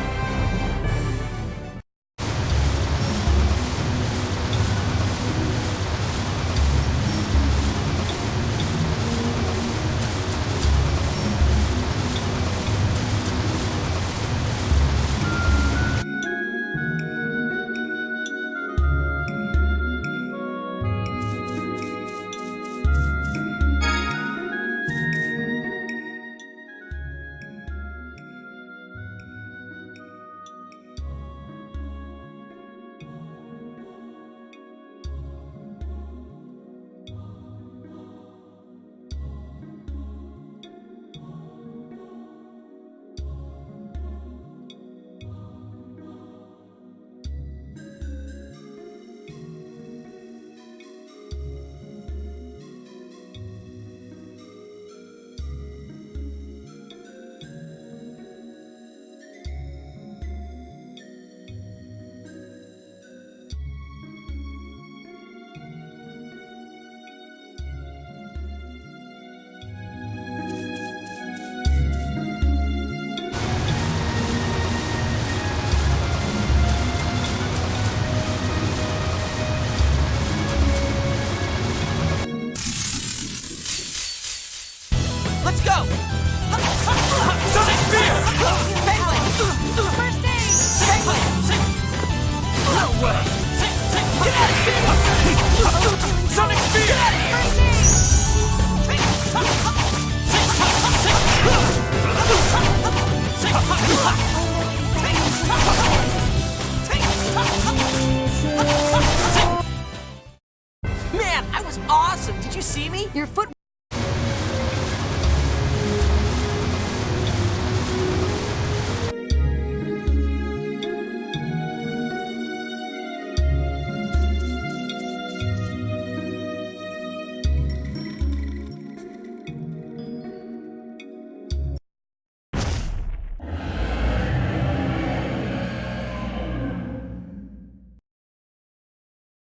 Let's go! Sonic Spear! First aid! No way! Get out of here! Sonic Spear! Man, I was awesome! Did you see me? Your foot.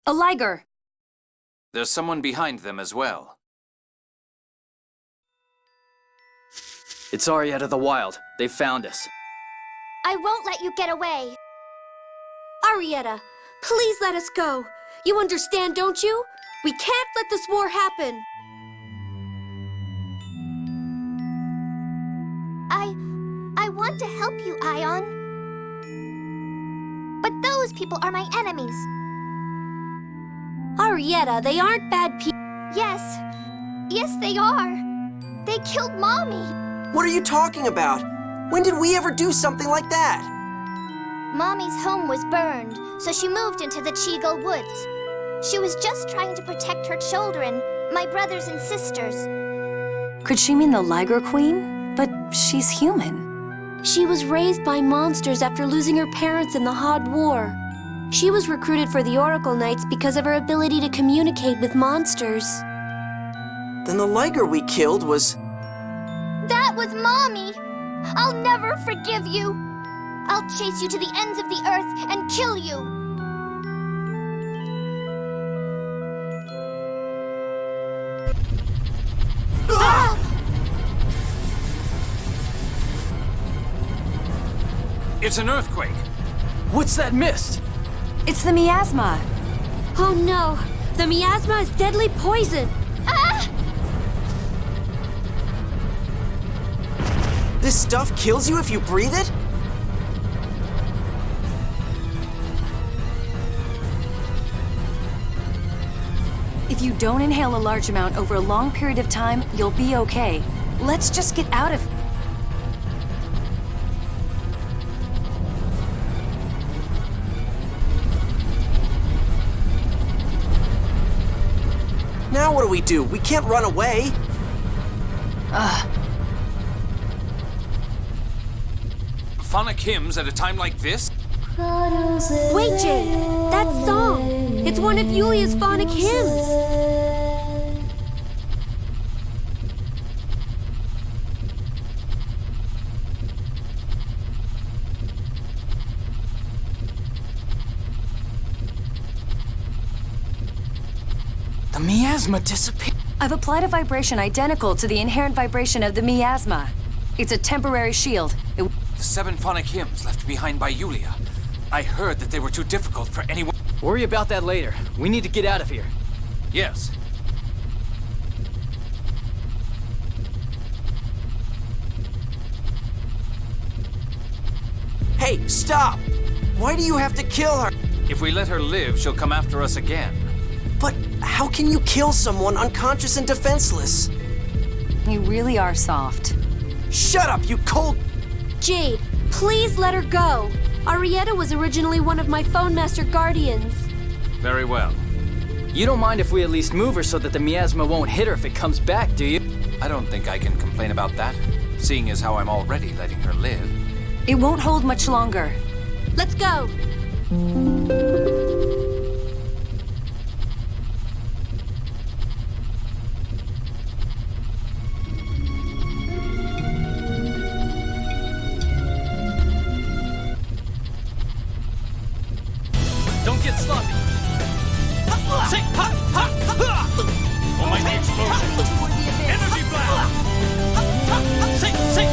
A liger! There's someone behind them as well. It's Arietta of the Wild. They found us. I won't let you get away. Arietta, please let us go. You understand, don't you? We can't let this war happen. I want to help you, Ion. But those people are my enemies. Arietta, they aren't bad people. Yes. Yes, they are. They killed Mommy. What are you talking about? When did we ever do something like that? Mommy's home was burned, so she moved into the Cheagle Woods. She was just trying to protect her children, my brothers and sisters. Could she mean the Liger Queen? But she's human. She was raised by monsters after losing her parents in the Hod War. She was recruited for the Oracle Knights because of her ability to communicate with monsters. Then the Liger we killed was... That was Mommy! I'll never forgive you! I'll chase you to the ends of the earth and kill you! Ah! It's an earthquake. What's that mist? It's the miasma. Oh no! The miasma is deadly poison! Ah! This stuff kills you if you breathe it? If you don't inhale a large amount over a long period of time, you'll be okay. Let's just get out of... Now what do? We can't run away. Phonic hymns at a time like this? Wait, Jade! That song! It's one of Yulia's phonic hymns! The miasma disappeared. I've applied a vibration identical to the inherent vibration of the miasma. It's a temporary shield. The 7 phonic hymns left behind by Yulia. I heard that they were too difficult for anyone. Worry about that later. We need to get out of here. Yes. Hey, stop! Why do you have to kill her? If we let her live, she'll come after us again. But how can you kill someone unconscious and defenseless? You really are soft. Shut up, you cold... Jade, please let her go. Arietta was originally one of my Phone Master Guardians. Very well. You don't mind if we at least move her so that the miasma won't hit her if it comes back, do you? I don't think I can complain about that, seeing as how I'm already letting her live. It won't hold much longer. Let's go! Don't get sloppy. Say, ha, ha, ha! Almighty explosion. Energy blast. Say.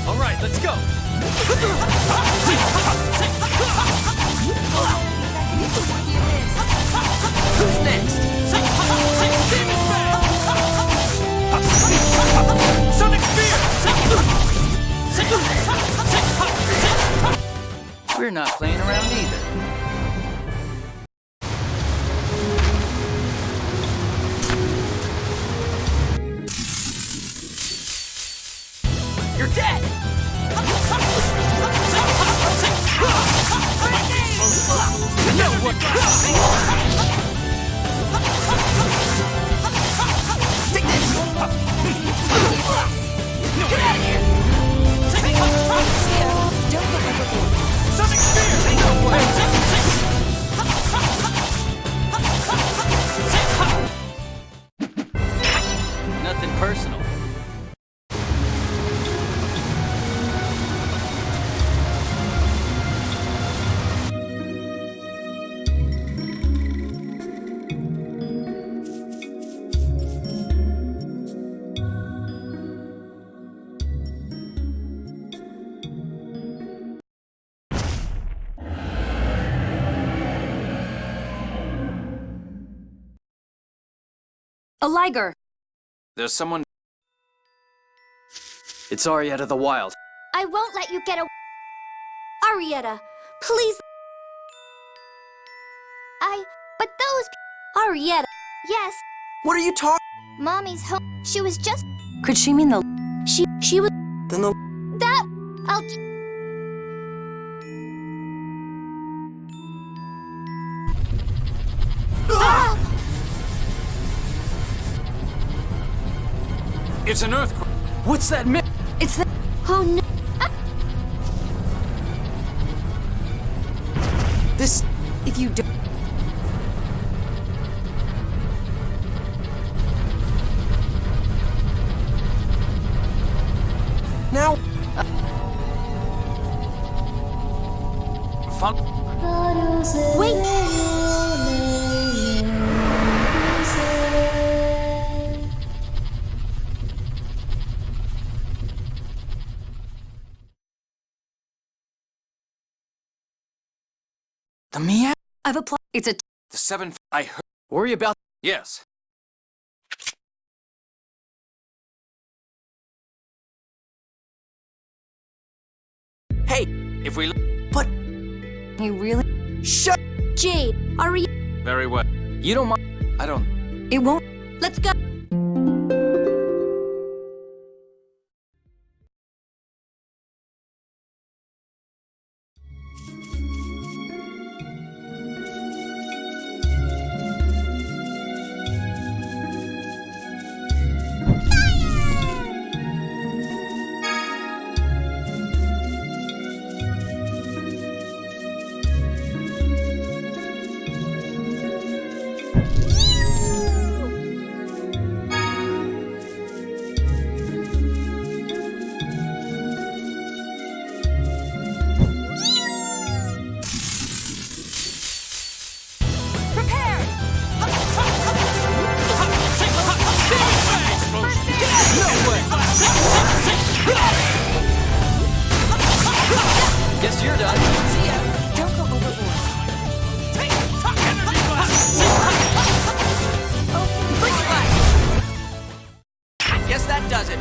All right, let's go. Who's next? Sonic Spear! We're not playing around either. You're dead! No one. Take this! Get out of here! Sonic Spear! No way! Nothing personal. A liger! There's someone... It's Arietta the Wild. I won't let you get away. Arietta, please. But those... Arietta. Yes, What are you talking... Mommy's home. She was just... Could she mean the... She was... Then the... That... It's an earthquake. What's that mean? It's the... Oh no! This... If you do... Now... Fun... Wait! The meow? I've applied... It's a... The seventh... I heard... Worry about... Yes. Hey! If we... But... You really... Shut... Jade, are you... Very well. You don't mind... I don't... It won't... Let's go! Guess you're done. See ya. Don't go overboard. Energy blast! Guess that does it.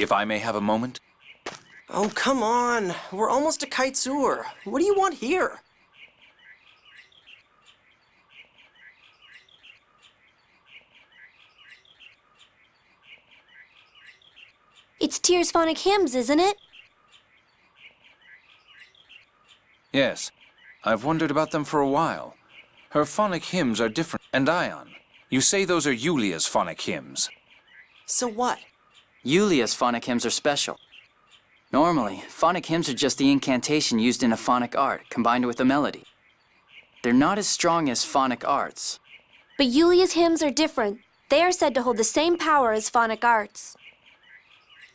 If I may have a moment? Oh, come on. We're almost to Kaitsur. What do you want here? It's Tyr's phonic hymns, isn't it? Yes. I've wondered about them for a while. Her phonic hymns are different. And Ion, you say those are Yulia's phonic hymns. So what? Yulia's phonic hymns are special. Normally, phonic hymns are just the incantation used in a phonic art, combined with a melody. They're not as strong as phonic arts. But Yulia's hymns are different. They are said to hold the same power as phonic arts.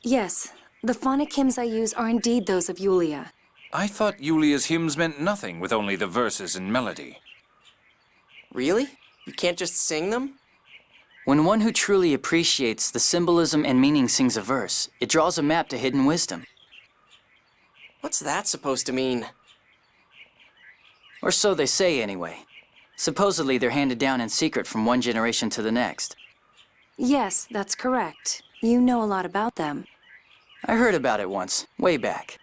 Yes, the phonic hymns I use are indeed those of Yulia. I thought Yulia's hymns meant nothing with only the verses and melody. Really? You can't just sing them? When one who truly appreciates the symbolism and meaning sings a verse, it draws a map to hidden wisdom. What's that supposed to mean? Or so they say, anyway. Supposedly, they're handed down in secret from one generation to the next. Yes, that's correct. You know a lot about them. I heard about it once, way back.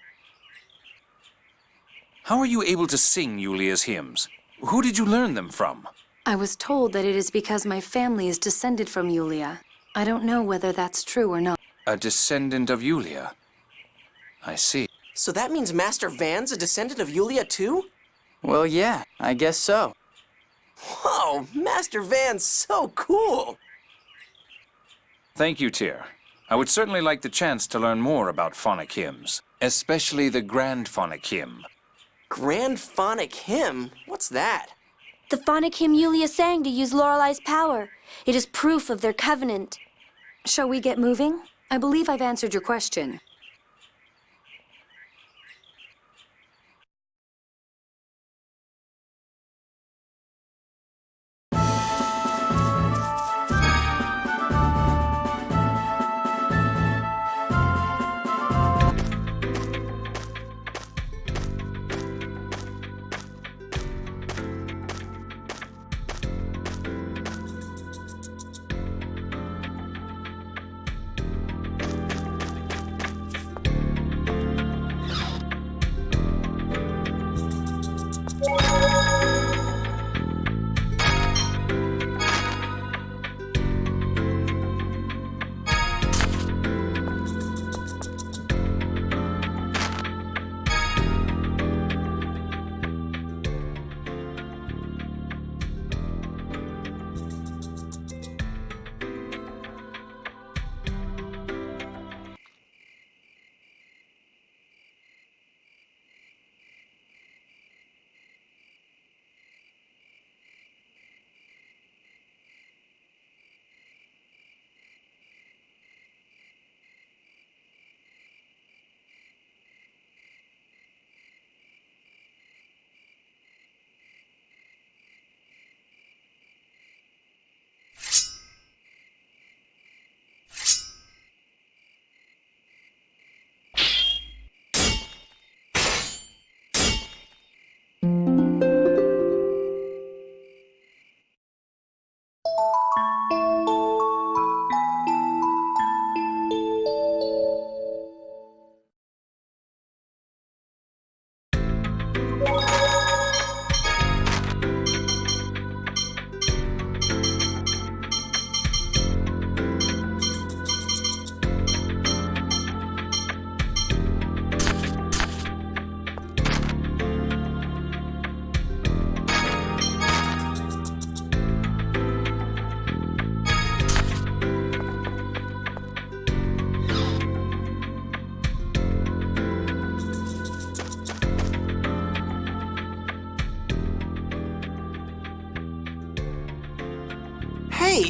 How are you able to sing Yulia's hymns? Who did you learn them from? I was told that it is because my family is descended from Yulia. I don't know whether that's true or not. A descendant of Yulia. I see. So that means Master Van's a descendant of Yulia too? Well, yeah, I guess so. Whoa, Master Van's so cool! Thank you, Tyr. I would certainly like the chance to learn more about phonic hymns, especially the Grand Phonic Hymn. Grand Phonic Hymn? What's that? The phonic hymn Yulia sang to use Lorelei's power. It is proof of their covenant. Shall we get moving? I believe I've answered your question.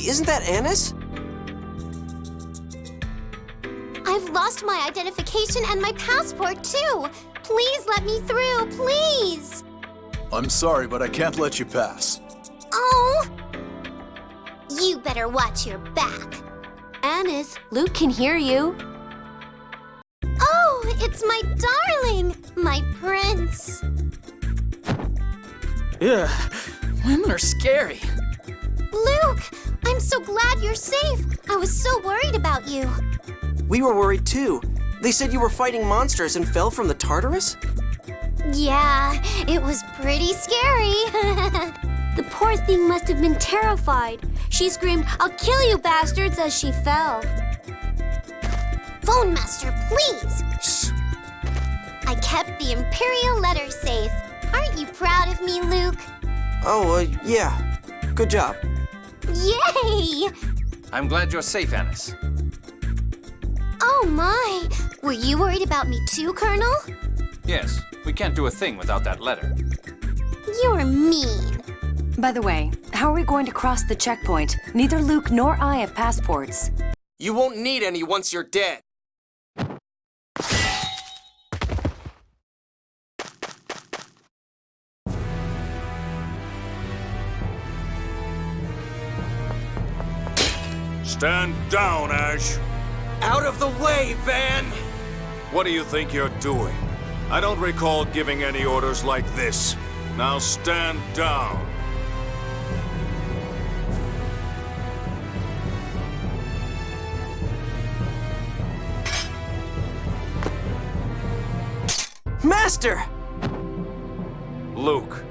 isn't that Annis? I've lost my identification and my passport, too. Please let me through, please. I'm sorry, but I can't let you pass. Oh! You better watch your back. Annis, Luke can hear you. Oh, it's my darling, my prince. Ugh, women are scary. Luke, I'm so glad you're safe. I was so worried about you. We were worried too. They said you were fighting monsters and fell from the Tartarus? Yeah, it was pretty scary. The poor thing must have been terrified. She screamed, "I'll kill you, bastards," as she fell. Phone Master, please. Shh. I kept the Imperial letter safe. Aren't you proud of me, Luke? Oh, yeah. Good job. Yay! I'm glad you're safe, Annis. Oh my! Were you worried about me too, Colonel? Yes, we can't do a thing without that letter. You're mean. By the way, how are we going to cross the checkpoint? Neither Luke nor I have passports. You won't need any once you're dead. Stand down, Ash. Out of the way, Van! What do you think you're doing? I don't recall giving any orders like this. Now stand down. Master! Luke,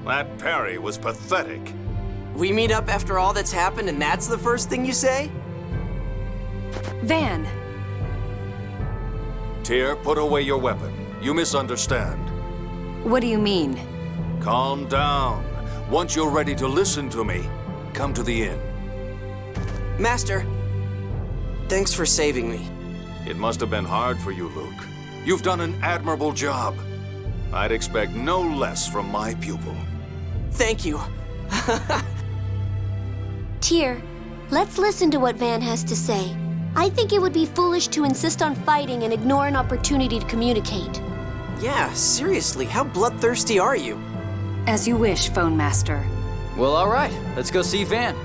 that parry was pathetic. We meet up after all that's happened and that's the first thing you say? Van! Tyr, put away your weapon. You misunderstand. What do you mean? Calm down. Once you're ready to listen to me, come to the inn. Master, thanks for saving me. It must have been hard for you, Luke. You've done an admirable job. I'd expect no less from my pupil. Thank you. Tyr, let's listen to what Van has to say. I think it would be foolish to insist on fighting and ignore an opportunity to communicate. Yeah, seriously, how bloodthirsty are you? As you wish, Phone Master. Well, all right. Let's go see Van.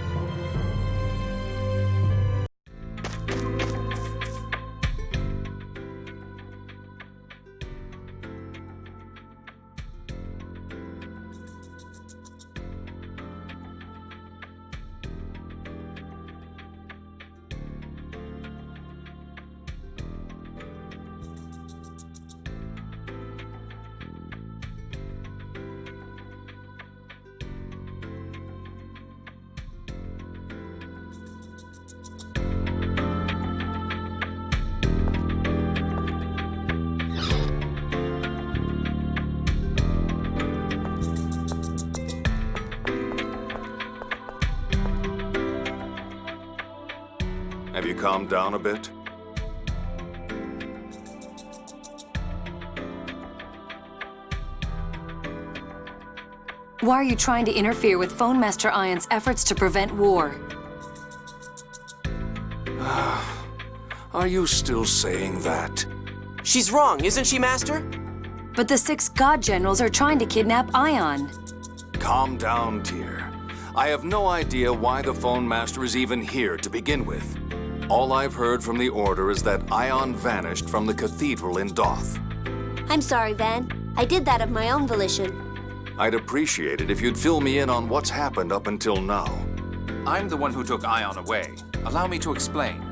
Have you calmed down a bit? Why are you trying to interfere with Phone Master Ion's efforts to prevent war? Are you still saying that? She's wrong, isn't she, Master? But the 6 God Generals are trying to kidnap Ion. Calm down, Tyr. I have no idea why the Phone Master is even here to begin with. All I've heard from the Order is that Ion vanished from the cathedral in Doth. I'm sorry, Van. I did that of my own volition. I'd appreciate it if you'd fill me in on what's happened up until now. I'm the one who took Ion away. Allow me to explain.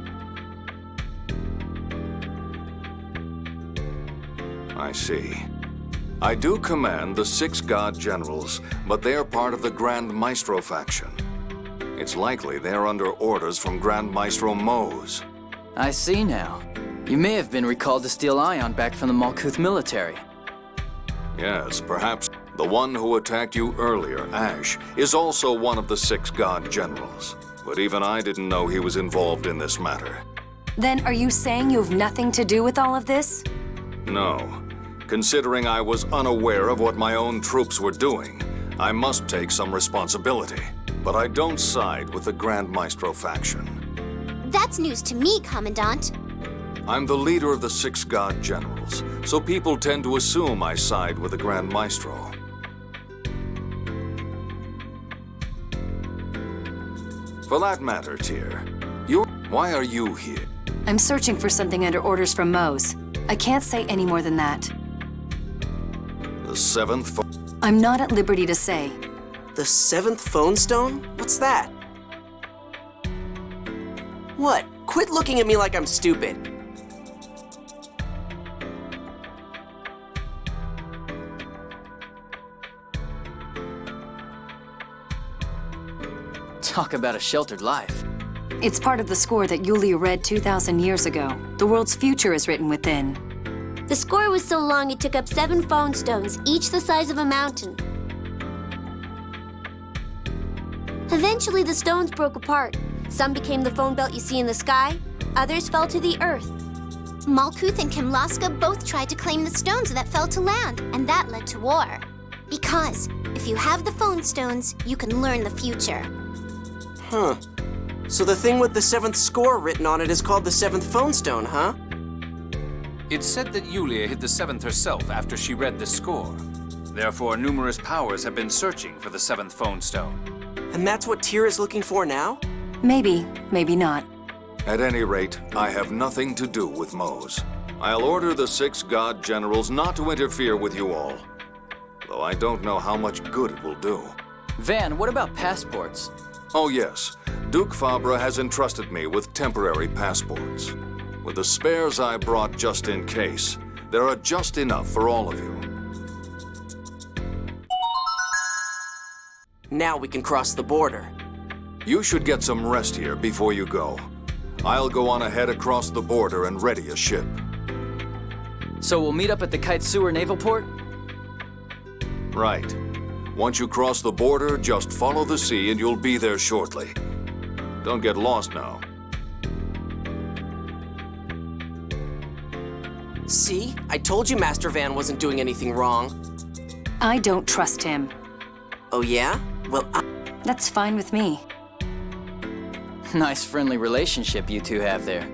I see. I do command the 6 God Generals, but they're part of the Grand Maestro faction. It's likely they're under orders from Grand Maestro Mose. I see now. You may have been recalled to steal Ion back from the Malkuth military. Yes, perhaps the one who attacked you earlier, Ash, is also one of the 6 God Generals. But even I didn't know he was involved in this matter. Then are you saying you have nothing to do with all of this? No. Considering I was unaware of what my own troops were doing, I must take some responsibility. but I don't side with the Grand Maestro faction. That's news to me, Commandant. I'm the leader of the 6 God Generals, so people tend to assume I side with the Grand Maestro. For that matter, Tyr, why are you here? I'm searching for something under orders from Mose. I can't say any more than that. The 7th I'm not at liberty to say. The 7th phone stone? What's that? What? Quit looking at me like I'm stupid. Talk about a sheltered life. It's part of the score that Yulia read 2,000 years ago. The world's future is written within. The score was so long it took up 7 phone stones, each the size of a mountain. Eventually, the stones broke apart. Some became the phone belt you see in the sky, others fell to the earth. Malkuth and Kimlaska both tried to claim the stones that fell to land, and that led to war. Because if you have the phone stones, you can learn the future. Huh. So the thing with the 7th score written on it is called the 7th phone stone, huh? It's said that Yulia hid the 7th herself after she read the score. Therefore, numerous powers have been searching for the 7th phone stone. And that's what Tyr is looking for now? Maybe, maybe not. At any rate, I have nothing to do with Mose. I'll order the 6 God Generals not to interfere with you all. Though I don't know how much good it will do. Van, what about passports? Oh yes, Duke Fabra has entrusted me with temporary passports. With the spares I brought just in case, there are just enough for all of you. Now we can cross the border. You should get some rest here before you go. I'll go on ahead across the border and ready a ship. So we'll meet up at the Kite Sewer Naval Port? Right. Once you cross the border, just follow the sea and you'll be there shortly. Don't get lost now. See? I told you Master Van wasn't doing anything wrong. I don't trust him. Oh yeah? Well, That's fine with me. Nice friendly relationship you two have there.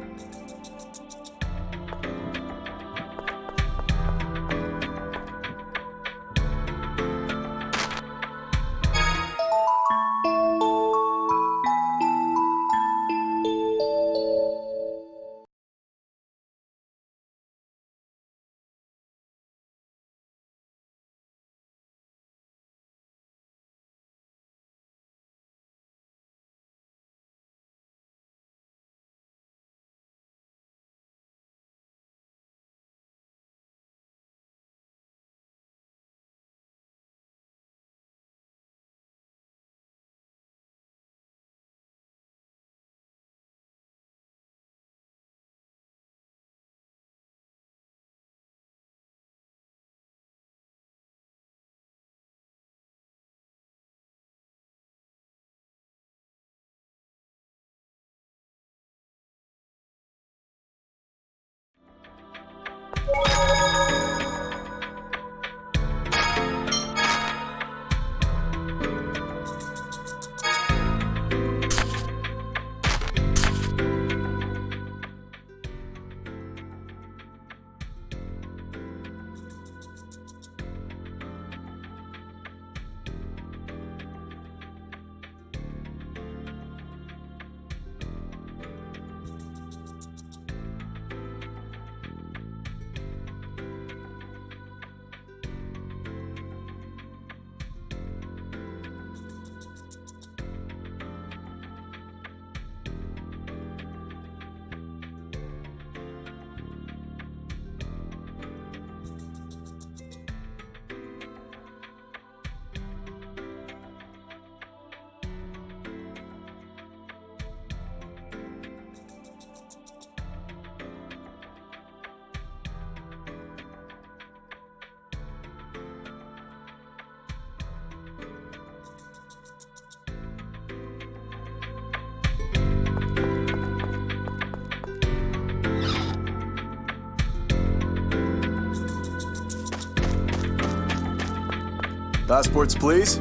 Passports, please.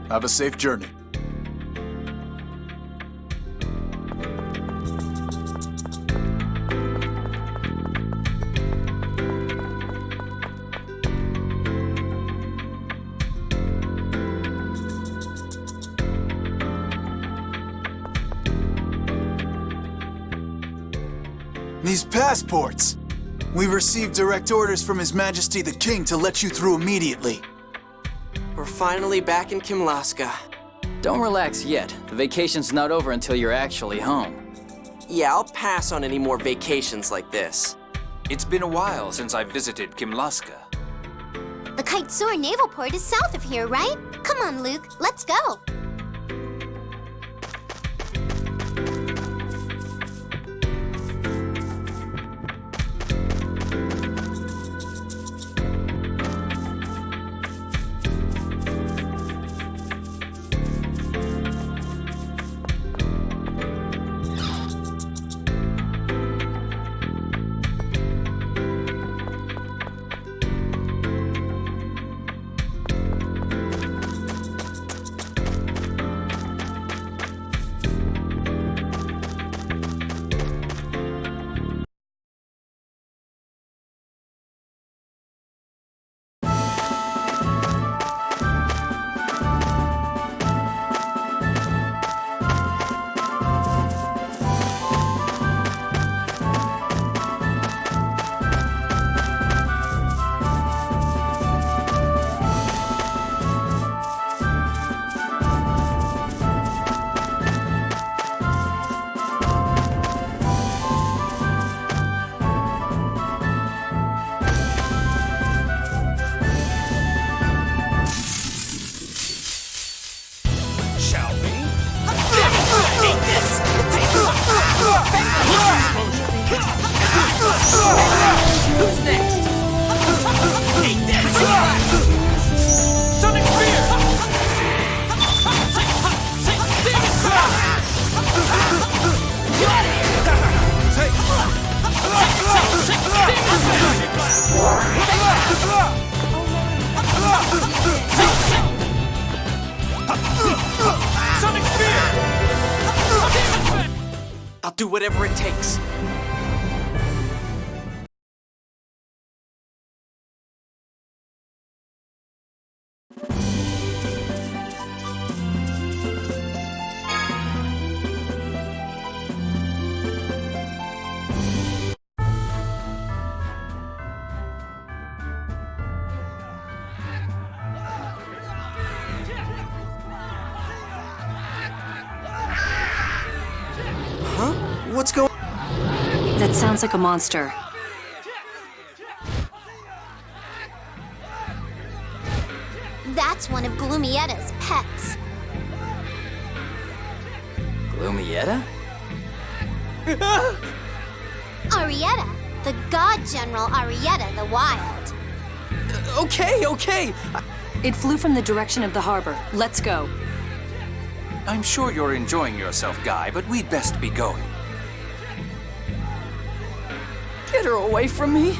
Have a safe journey. These passports! We've received direct orders from His Majesty the King to let you through immediately. We're finally back in Kimlaska. Don't relax yet. The vacation's not over until you're actually home. Yeah, I'll pass on any more vacations like this. It's been a while since I visited Kimlaska. The Kite Soar Naval Port is south of here, right? Come on, Luke, let's go. Who's next? Take this! Sonic Spear! Sonic Spear! I'll do whatever it takes. What's going on? That sounds like a monster. That's one of Gloomieta's pets. Gloomieta? Arietta, the God General Arietta the Wild. Okay. It flew from the direction of the harbor. Let's go. I'm sure you're enjoying yourself, Guy, but we'd best be going. Get her away from me.